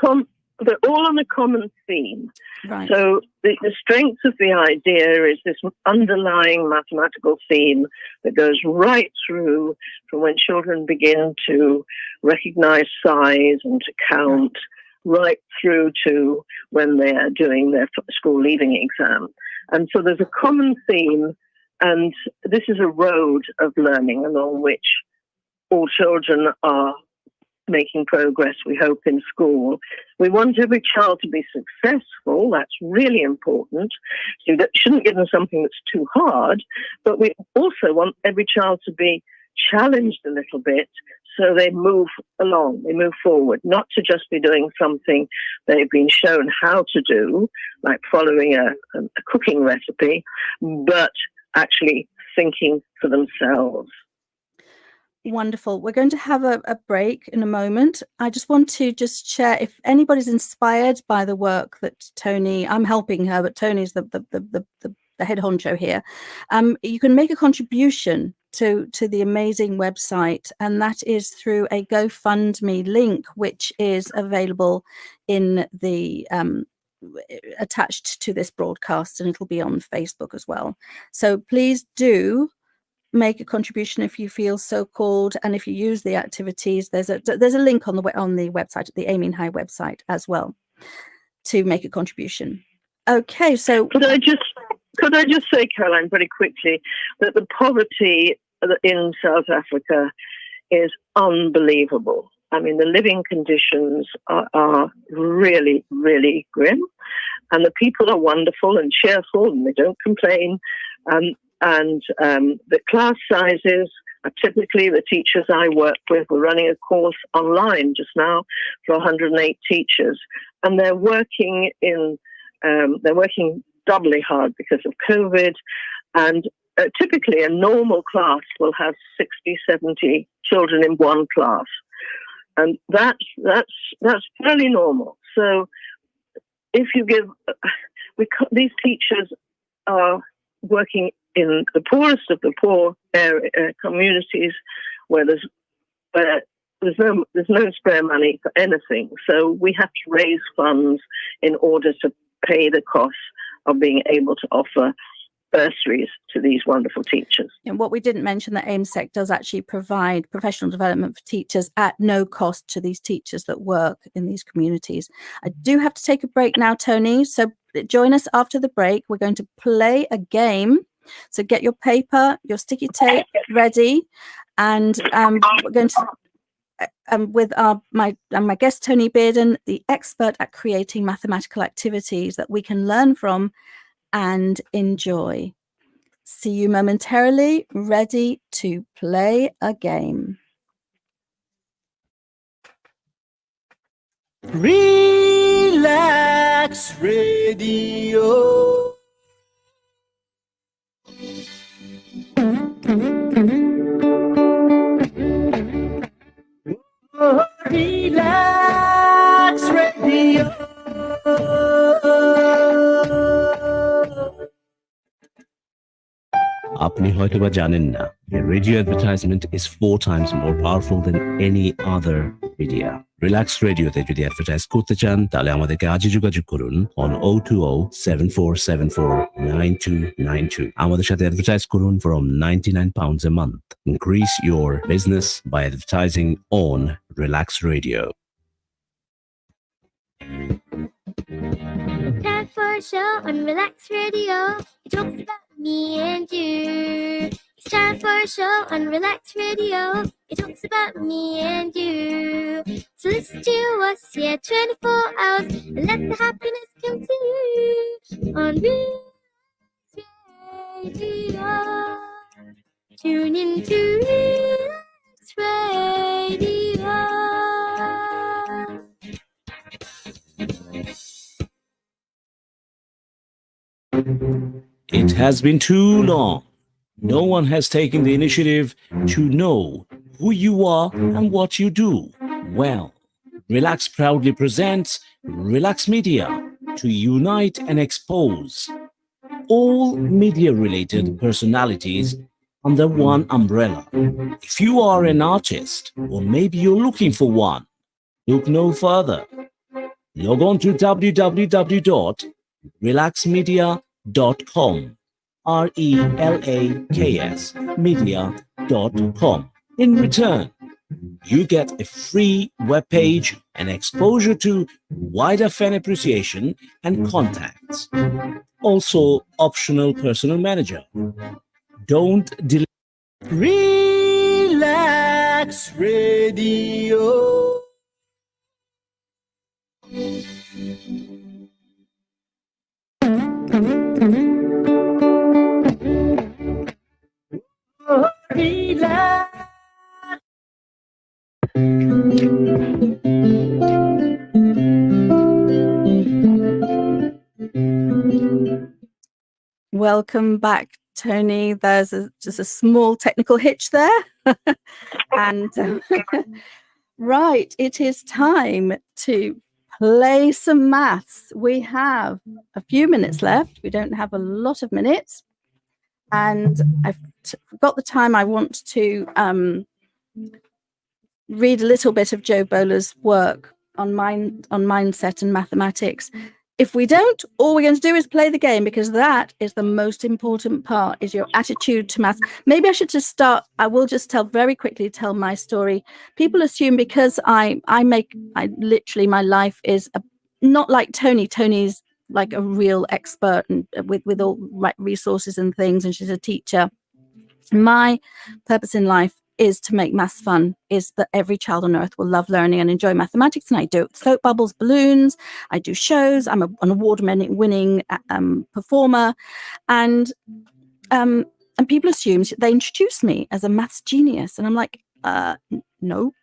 common theme. Right. So the strength of the idea is this underlying mathematical theme that goes right through from when children begin to recognize size and to count, right through to when they are doing their school leaving exam. And so there's a common theme, and this is a road of learning along which all children are making progress, we hope, in school. We want every child to be successful. That's really important. So you shouldn't give them something that's too hard, but we also want every child to be challenged a little bit, so they move along, they move forward, not to just be doing something they've been shown how to do, like following a cooking recipe, but actually thinking for themselves. Wonderful. We're going to have a break in a moment. I just want to share, if anybody's inspired by the work that Tony, I'm helping her, but Tony's the head honcho here. You can make a contribution to the amazing website, and that is through a GoFundMe link, which is available in the attached to this broadcast, and it'll be on Facebook as well. So please do make a contribution if you feel so called, and if you use the activities, there's a link on the website, at the Aiming High website as well, to make a contribution. Okay, so could I just say, Caroline, very quickly, that the poverty in South Africa is unbelievable. I mean, the living conditions are really, really grim, and the people are wonderful and cheerful, and they don't complain. And the class sizes are typically, the teachers I work with, we're running a course online just now for 108 teachers, and they're working doubly hard because of COVID. And typically a normal class will have 60, 70 children in one class. And that's fairly normal. So if you give, these teachers are working in the poorest of the poor communities, where there's no spare money for anything. So we have to raise funds in order to pay the costs of being able to offer bursaries to these wonderful teachers. And what we didn't mention, that AIMSEC does actually provide professional development for teachers at no cost to these teachers that work in these communities. I do have to take a break now, Tony, so join us after the break. We're going to play a game. So get your paper, your sticky tape ready, and we're going to with my guest Tony Bearden, the expert at creating mathematical activities that we can learn from and enjoy. See you momentarily, ready to play a game. Relaks Radio. Relaks Radio. আপনি হয়তোবা জানেন না, a radio advertisement is 4 times more powerful than any other media. Relax রেডিওতে যদি advertise করতে চান তাহলে আমাদেরকে আজই যোগাযোগ করুন on 020-7474-9292 আমাদের সাথে অ্যাডভার্টাইজ করুন from £99 a month. Increase your business by advertising on Relax Radio. Time for a show on Relax Radio. It talks about me and you. It's time for a show on Relax Radio. It talks about me and you. So listen to us, 24 hours, and let the happiness come to you on Relax Radio. Tune in to Relax Radio. It has been too long. No one has taken the initiative to know who you are and what you do. Well, Relax proudly presents Relax Media to unite and expose all media-related personalities under one umbrella. If you are an artist, or maybe you're looking for one, look no further. Log on to www.relaxmedia.com, RELAKS media.com. In return, you get a free webpage and exposure to wider fan appreciation and contacts. Also, optional personal manager. Don't delay. Relax Radio. Relax. Welcome back, Tony. There's just a small technical hitch there. And right, it is time to play some maths. We have a few minutes left. We don't have a lot of minutes. And I've got the time. I want to read a little bit of Joe Bowler's work on mindset and mathematics. If we don't, all we're going to do is play the game, because that is the most important part, is your attitude to maths. Maybe I should just start. I will just very quickly tell my story. People assume because I literally, my life is not like Tony. Tony's like a real expert and with all right resources and things, and she's a teacher. My purpose in life is to make maths fun, is that every child on earth will love learning and enjoy mathematics. And I do soap bubbles, balloons, I do shows, I'm an award-winning performer. And people assume, they introduce me as a maths genius. And I'm like, no.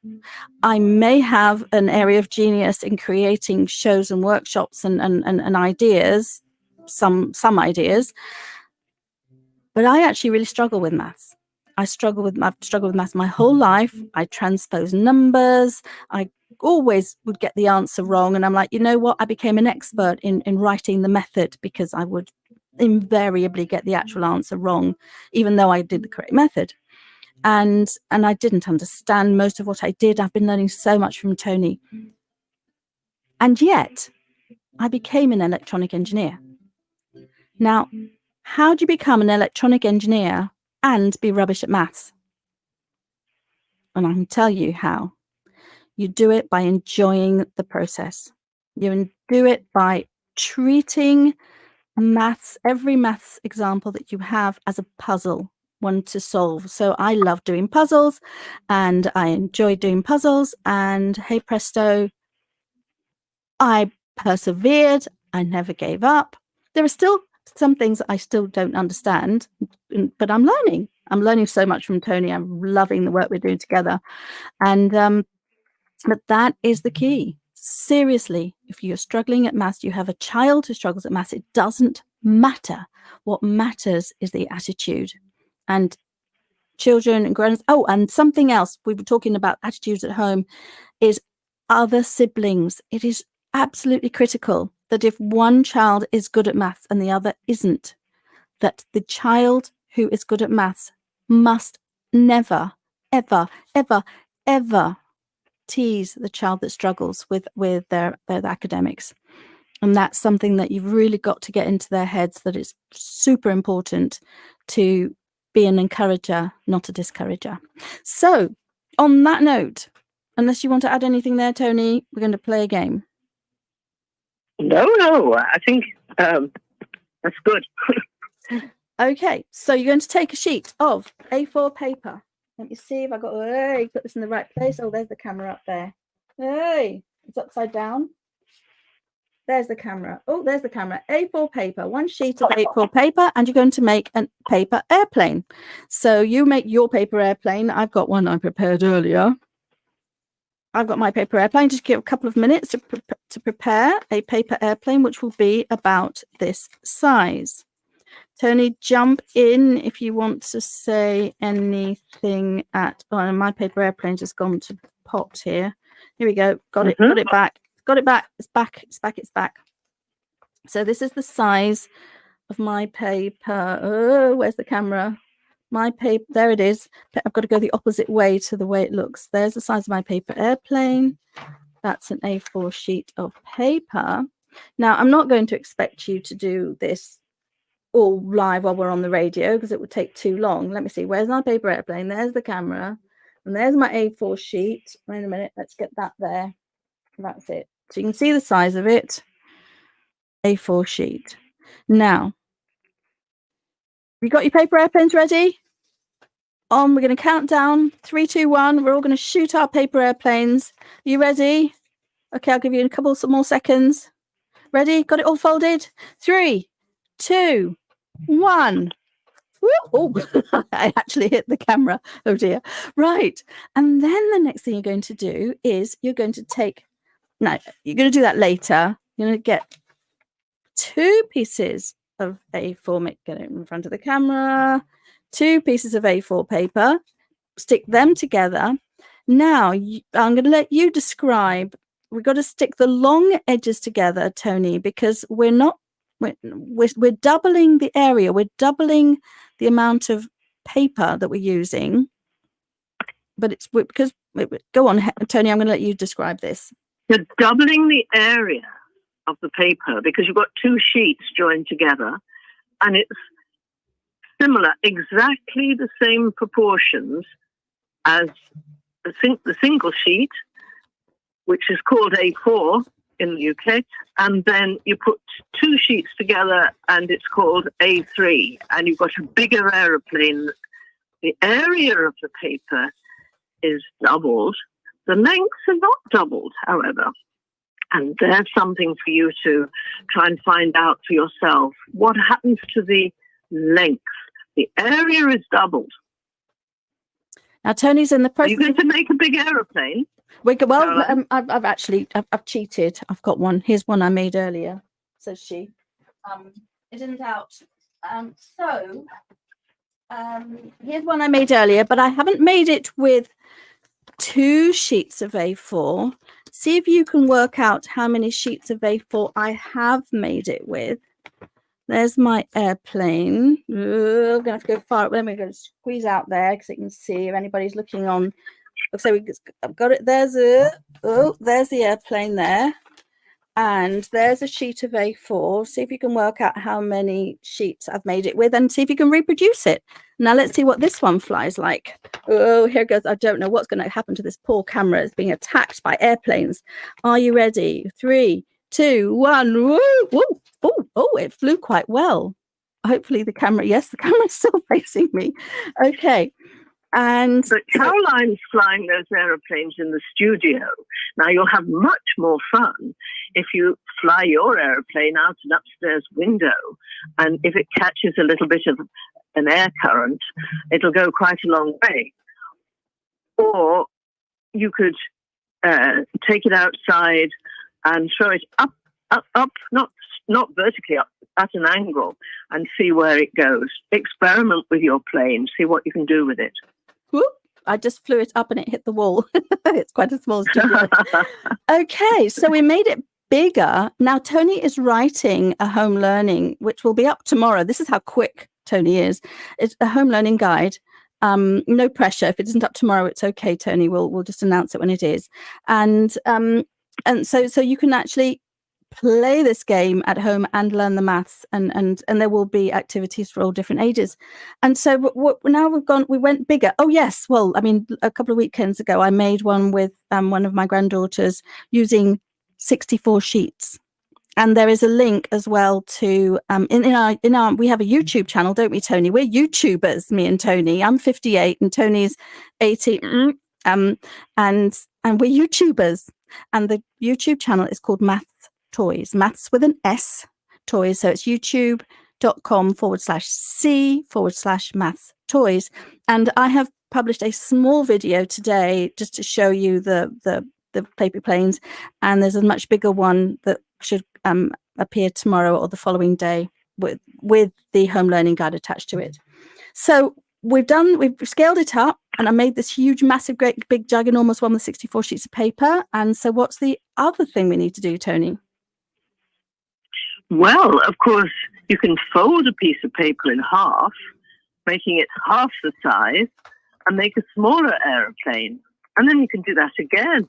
I may have an area of genius in creating shows and workshops and ideas, some ideas, but I actually really struggle with maths. I've struggled with maths my whole life. I transpose numbers. I always would get the answer wrong. And I'm like, you know what? I became an expert in writing the method, because I would invariably get the actual answer wrong, even though I did the correct method. And I didn't understand most of what I did. I've been learning so much from Tony. And yet I became an electronic engineer. Now, how do you become an electronic engineer and be rubbish at maths? And I can tell you how. You do it by enjoying the process. You do it by treating maths, every maths example that you have, as a puzzle, one to solve. So I love doing puzzles and I enjoy doing puzzles, and hey presto, I persevered. I never gave up. There are still some things I still don't understand, but I'm learning. I'm learning so much from Tony. I'm loving the work we're doing together. And but that is the key. Seriously, if you're struggling at maths, you have a child who struggles at maths, it doesn't matter. What matters is the attitude. And children and grown-ups. Oh, and something else we were talking about, attitudes at home, is other siblings. It is absolutely critical that if one child is good at maths and the other isn't, that the child who is good at maths must never, ever, ever, ever tease the child that struggles with their academics. And that's something that you've really got to get into their heads, that it's super important to be an encourager, not a discourager. So on that note, unless you want to add anything there, Tony, we're going to play a game. No, I think that's good. Okay, so you're going to take a sheet of A4 paper. Let me see if I got, hey, put this in the right place. Oh, there's the camera up there. Hey, it's upside down. There's the camera. Oh, there's the camera. A4 paper, one sheet of A4 paper, and you're going to make a paper airplane. So you make your paper airplane. I've got one I prepared earlier. I've got my paper airplane. Just give a couple of minutes to prepare a paper airplane, which will be about this size. Tony, jump in if you want to say anything at... Oh, my paper airplane just gone to pot here. Here we go. Got it. Got it back. Got it back. It's back. It's back. It's back. So this is the size of my paper. Oh, where's the camera? My paper. There it is. I've got to go the opposite way to the way it looks. There's the size of my paper airplane. That's an A4 sheet of paper. Now, I'm not going to expect you to do this all live while we're on the radio because it would take too long. Let me see. Where's my paper airplane? There's the camera. And there's my A4 sheet. Wait a minute. Let's get that there. That's it. So you can see the size of it. A4 sheet. Now, you got your paper airplanes ready? We're going to count down. 3, 2, 1. We're all going to shoot our paper airplanes. Are you ready? Okay, I'll give you a couple some more seconds. Ready? Got it all folded? 3, 2, 1. Oh, I actually hit the camera. Oh dear. Right. And then the next thing you're going to do is you're going to take, no, you're going to do that later. You're going to get 2 pieces of A4, get it in front of the camera, 2 pieces of A4 paper, stick them together. Now, I'm going to let you describe. We've got to stick the long edges together, Tony, because we're doubling the area. We're doubling the amount of paper that we're using. But it's because, go on, Tony, I'm going to let you describe this. You're doubling the area of the paper because you've got 2 sheets joined together, and it's similar, exactly the same proportions as the single sheet, which is called A4 in the UK, and then you put 2 sheets together and it's called A3, and you've got a bigger aeroplane. The area of the paper is doubled. The lengths are not doubled, however. And there's something for you to try and find out for yourself. What happens to the length? The area is doubled. Now, Tony's in the process. Are you going to make a big aeroplane? I've cheated. I've got one. Here's one I made earlier, says she. It isn't out. Here's one I made earlier, but I haven't made it with 2 sheets of A4. See if you can work out how many sheets of A4 I have made it with. There's my airplane. I'm going to have to go far. Let me go squeeze out there because you can see if anybody's looking on. So I've got it. There's the airplane there. And there's a sheet of A4. See if you can work out how many sheets I've made it with and see if you can reproduce it. Now let's see what this one flies like. Oh, here goes. I don't know what's going to happen to this poor camera. It's being attacked by airplanes. Are you ready? 3, 2, 1. Woo! Woo! Oh, it flew quite well. Hopefully the camera, yes, the camera's still facing me. Okay. And but Caroline's flying those aeroplanes in the studio. Now you'll have much more fun if you fly your aeroplane out an upstairs window, and if it catches a little bit of an air current, it'll go quite a long way. Or you could take it outside and throw it up, not vertically up, at an angle, and see where it goes. Experiment with your plane, see what you can do with it. Whoop, I just flew it up and it hit the wall. It's quite a small studio. Okay, so we made it bigger. Now Tony is writing a home learning, which will be up tomorrow. This is how quick Tony is. It's a home learning guide. No pressure. If it isn't up tomorrow, it's okay, Tony. We'll just announce it when it is. And so you can actually play this game at home and learn the maths, and there will be activities for all different ages. And so now we went bigger. Oh yes, well, I mean, a couple of weekends ago I made one with one of my granddaughters using 64 sheets. And there is a link as well to in our we have a YouTube channel, don't we, Tony? We're YouTubers, me and Tony. I'm 58 and Tony's 80. And we're YouTubers. And the YouTube channel is called Maths Toys, maths with an S, toys. So it's youtube.com/C/maths toys. And I have published a small video today just to show you the paper planes. And there's a much bigger one that should appear tomorrow or the following day with the home learning guide attached to it. So we've scaled it up, and I made this huge, massive, great, big, ginormous one with 64 sheets of paper. And so what's the other thing we need to do, Tony? Well, of course, you can fold a piece of paper in half, making it half the size, and make a smaller aeroplane. And then you can do that again.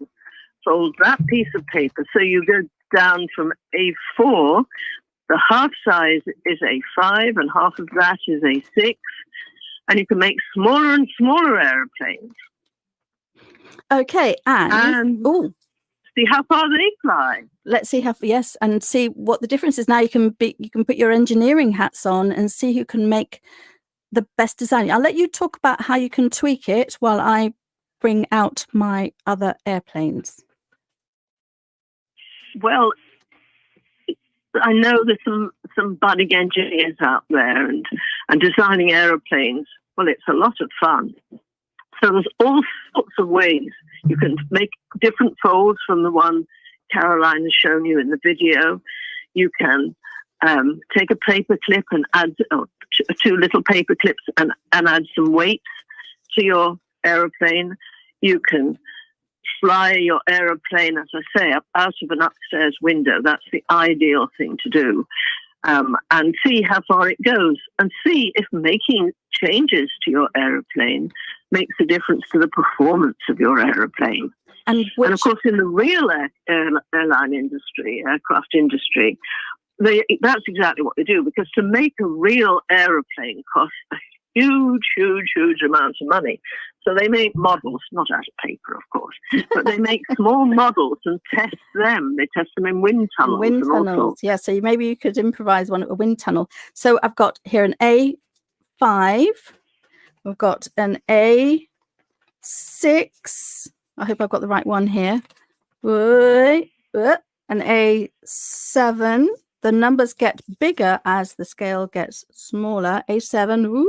Fold that piece of paper. So you go down from A4, the half size is A5, and half of that is A6. And you can make smaller and smaller aeroplanes. Okay, and see how far they fly. Let's see and see what the difference is. Now you can put your engineering hats on and see who can make the best design. I'll let you talk about how you can tweak it while I bring out my other airplanes. Well, I know there's some budding engineers out there and designing aeroplanes. Well, it's a lot of fun. So there's all sorts of ways you can make different folds from the one Caroline has shown you in the video. You can take a paper clip and add two little paper clips and add some weights to your aeroplane. You can fly your aeroplane, as I say, up out of an upstairs window. That's the ideal thing to do. And see how far it goes, and see if making changes to your aeroplane makes a difference to the performance of your aeroplane. And of course, in the real airline industry, aircraft industry, that's exactly what they do, because to make a real aeroplane costs a huge amount of money. So they make models, not out of paper, of course, but they make small models and test them. They test them in wind tunnels. Wind tunnels, yeah. So maybe you could improvise one at a wind tunnel. So I've got here an A5. We've got an A6. I hope I've got the right one here. An A7. The numbers get bigger as the scale gets smaller. A7.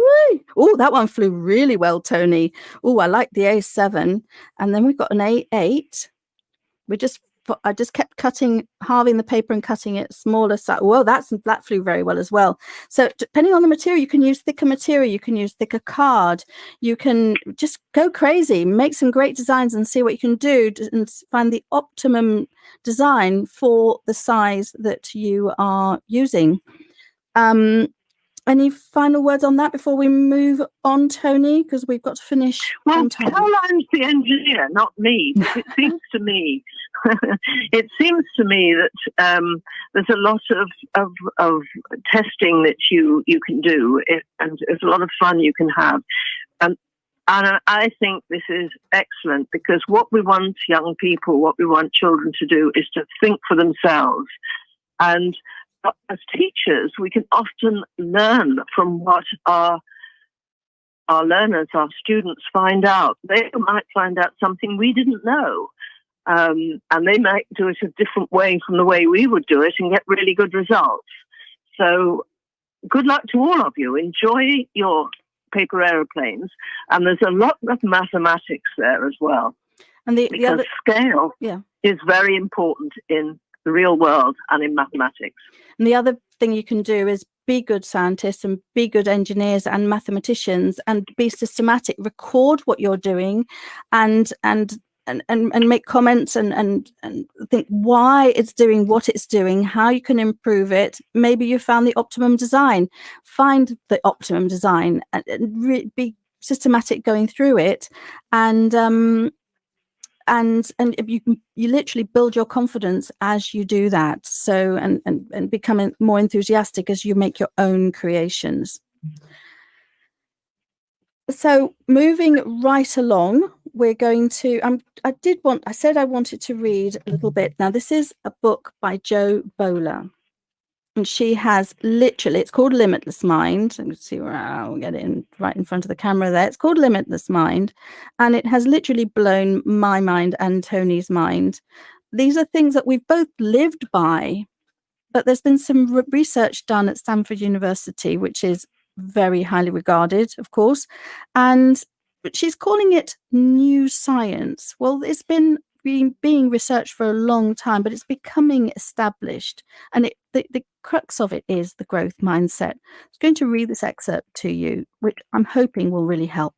Oh, that one flew really well, Tony. Oh, I like the A7. And then we've got an A8. I just kept halving the paper and cutting it smaller. So, whoa, that flew very well as well. So depending on the material, you can use thicker material. You can use thicker card. You can just go crazy, make some great designs and see what you can do and find the optimum design for the size that you are using. Any final words on that before we move on, Tony? Because we've got to finish. Well, Caroline's the engineer, not me. But it seems to me, that there's a lot of testing that you can do, and there's a lot of fun you can have. And I think this is excellent, because what we want young people, what we want children to do, is to think for themselves. And as teachers, we can often learn from what our learners, our students find out. They might find out something we didn't know, and they might do it a different way from the way we would do it and get really good results. So good luck to all of you. Enjoy your paper aeroplanes, and there's a lot of mathematics there as well. And the other scale is very important in the real world and in mathematics. And the other thing you can do is be good scientists and be good engineers and mathematicians, and be systematic. Record what you're doing, and make comments and think why it's doing what it's doing, how you can improve it. Maybe you found the optimum design. Find the optimum design and be systematic going through it, and you literally build your confidence as you do that. So and become more enthusiastic as you make your own creations. So moving right along, we're going to, I said I wanted to read a little bit. Now, this is a book by Jo Boaler. And she has literally, it's called Limitless Mind. Let me see where I'll get it right in front of the camera there. It's called Limitless Mind. And it has literally blown my mind and Tony's mind. These are things that we've both lived by, but there's been some research done at Stanford University, which is very highly regarded, of course. And she's calling it new science. Well, it's been being researched for a long time, but it's becoming established. And the crux of it is the growth mindset. I'm going to read this excerpt to you, which I'm hoping will really help.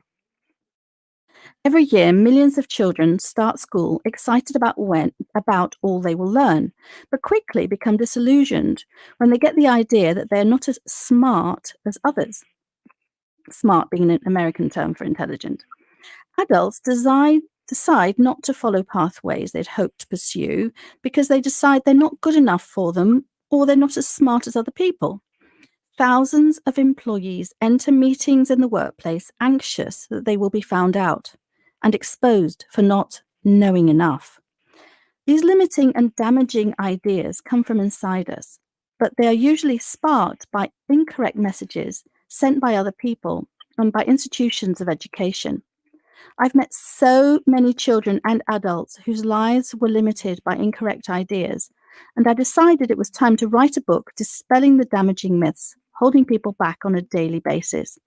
Every year, millions of children start school excited about all they will learn, but quickly become disillusioned when they get the idea that they're not as smart as others. Smart being an American term for intelligent. Adults decide not to follow pathways they'd hoped to pursue because they decide they're not good enough for them or they're not as smart as other people. Thousands of employees enter meetings in the workplace anxious that they will be found out and exposed for not knowing enough. These limiting and damaging ideas come from inside us, but they are usually sparked by incorrect messages sent by other people and by institutions of education. I've met so many children and adults whose lives were limited by incorrect ideas, and I decided it was time to write a book dispelling the damaging myths, holding people back on a daily basis.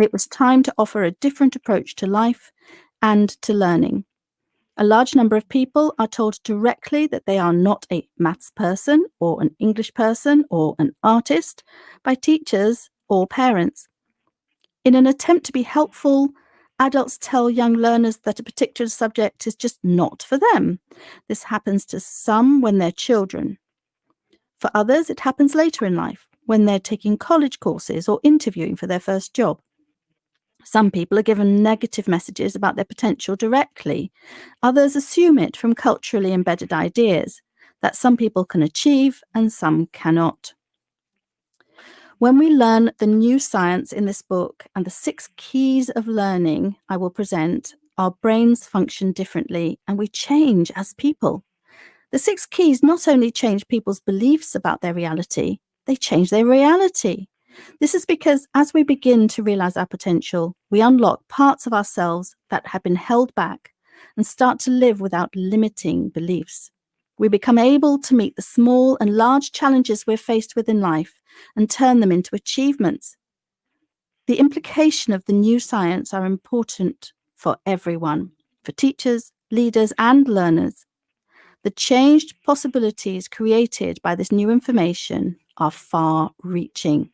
It was time to offer a different approach to life and to learning. A large number of people are told directly that they are not a maths person or an English person or an artist by teachers or parents. In an attempt to be helpful, adults tell young learners that a particular subject is just not for them. This happens to some when they're children. For others, it happens later in life, when they're taking college courses or interviewing for their first job. Some people are given negative messages about their potential directly. Others assume it from culturally embedded ideas that some people can achieve and some cannot. When we learn the new science in this book and the 6 keys of learning I will present, our brains function differently and we change as people. The 6 keys not only change people's beliefs about their reality, they change their reality. This is because as we begin to realize our potential, we unlock parts of ourselves that have been held back and start to live without limiting beliefs. We become able to meet the small and large challenges we're faced with in life and turn them into achievements. The implication of the new science are important for everyone, for teachers, leaders, and learners. The changed possibilities created by this new information are far-reaching.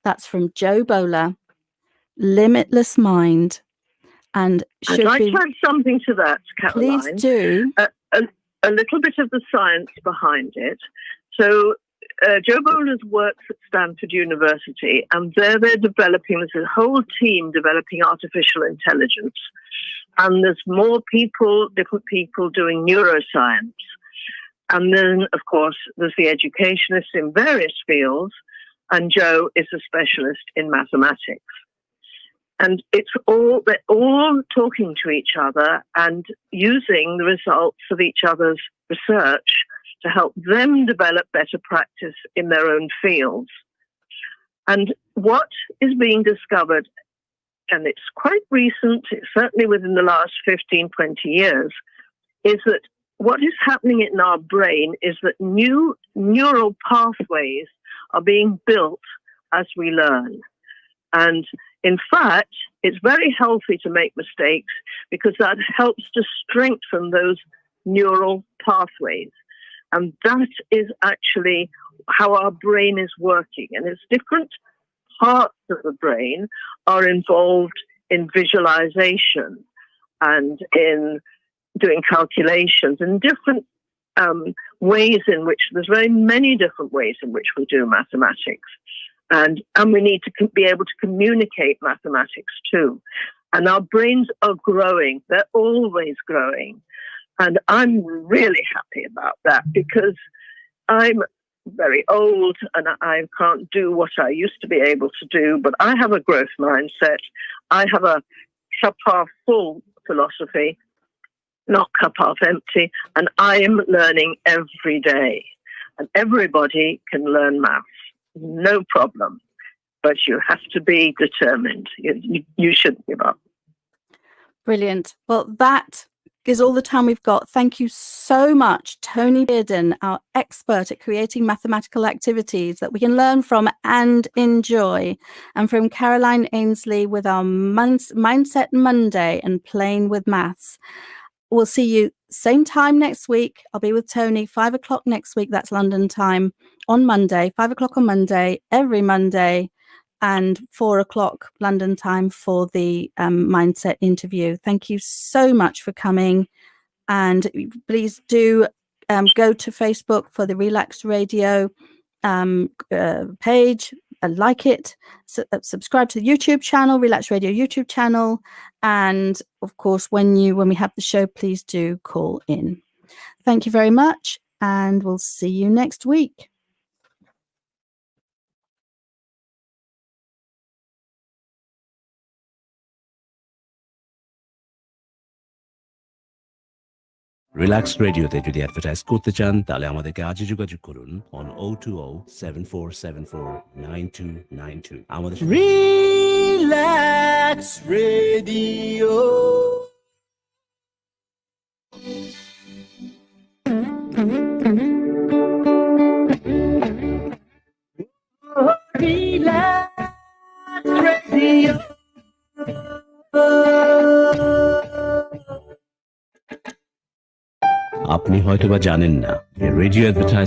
That's from Jo Boaler, Limitless Mind. And I'd like to add something to that, Caroline. Please do. A little bit of the science behind it. So Jo Boaler works at Stanford University, and they're developing, there's a whole team developing artificial intelligence. And there's more people, different people doing neuroscience. And then, of course, there's the educationists in various fields, and Jo is a specialist in mathematics. And they're all talking to each other and using the results of each other's research to help them develop better practice in their own fields. And what is being discovered, and it's quite recent, it's certainly within the last 15, 20 years, is that what is happening in our brain is that new neural pathways are being built as we learn. And in fact, it's very healthy to make mistakes because that helps to strengthen those neural pathways. And that is actually how our brain is working. And it's different parts of the brain are involved in visualization and in doing calculations and different ways in which there's very many different ways in which we do mathematics. And we need to be able to communicate mathematics too. And our brains are growing. They're always growing. And I'm really happy about that because I'm very old and I can't do what I used to be able to do, but I have a growth mindset. I have a cup half full philosophy, not cup half empty, and I am learning every day. And everybody can learn maths, no problem. But you have to be determined. You shouldn't give up. Brilliant. Well, that is all the time we've got. Thank you so much, Tony Bearden, our expert at creating mathematical activities that we can learn from and enjoy, and from Caroline Ainsley with our Mindset Monday and Playing with Maths. We'll see you same time next week. I'll be with Tony 5 o'clock next week. That's London time on Monday, 5 o'clock on Monday, every Monday, and 4 o'clock London time for the mindset interview. Thank you so much for coming. And please do go to Facebook for the Relaks Radio page, like it, subscribe to the YouTube channel, Relaks Radio YouTube channel. And of course, when we have the show, please do call in. Thank you very much. And we'll see you next week. Relax রেডিওতে যদি advertise করতে চান তাহলে আমাদেরকে আজই যোগাযোগ করুন on 020-7474-9292 আমাদের Relax Radio. Relax Radio. আপনি হয়তোবা জানেন না যে রেডিও অ্যাডভার্টাইজ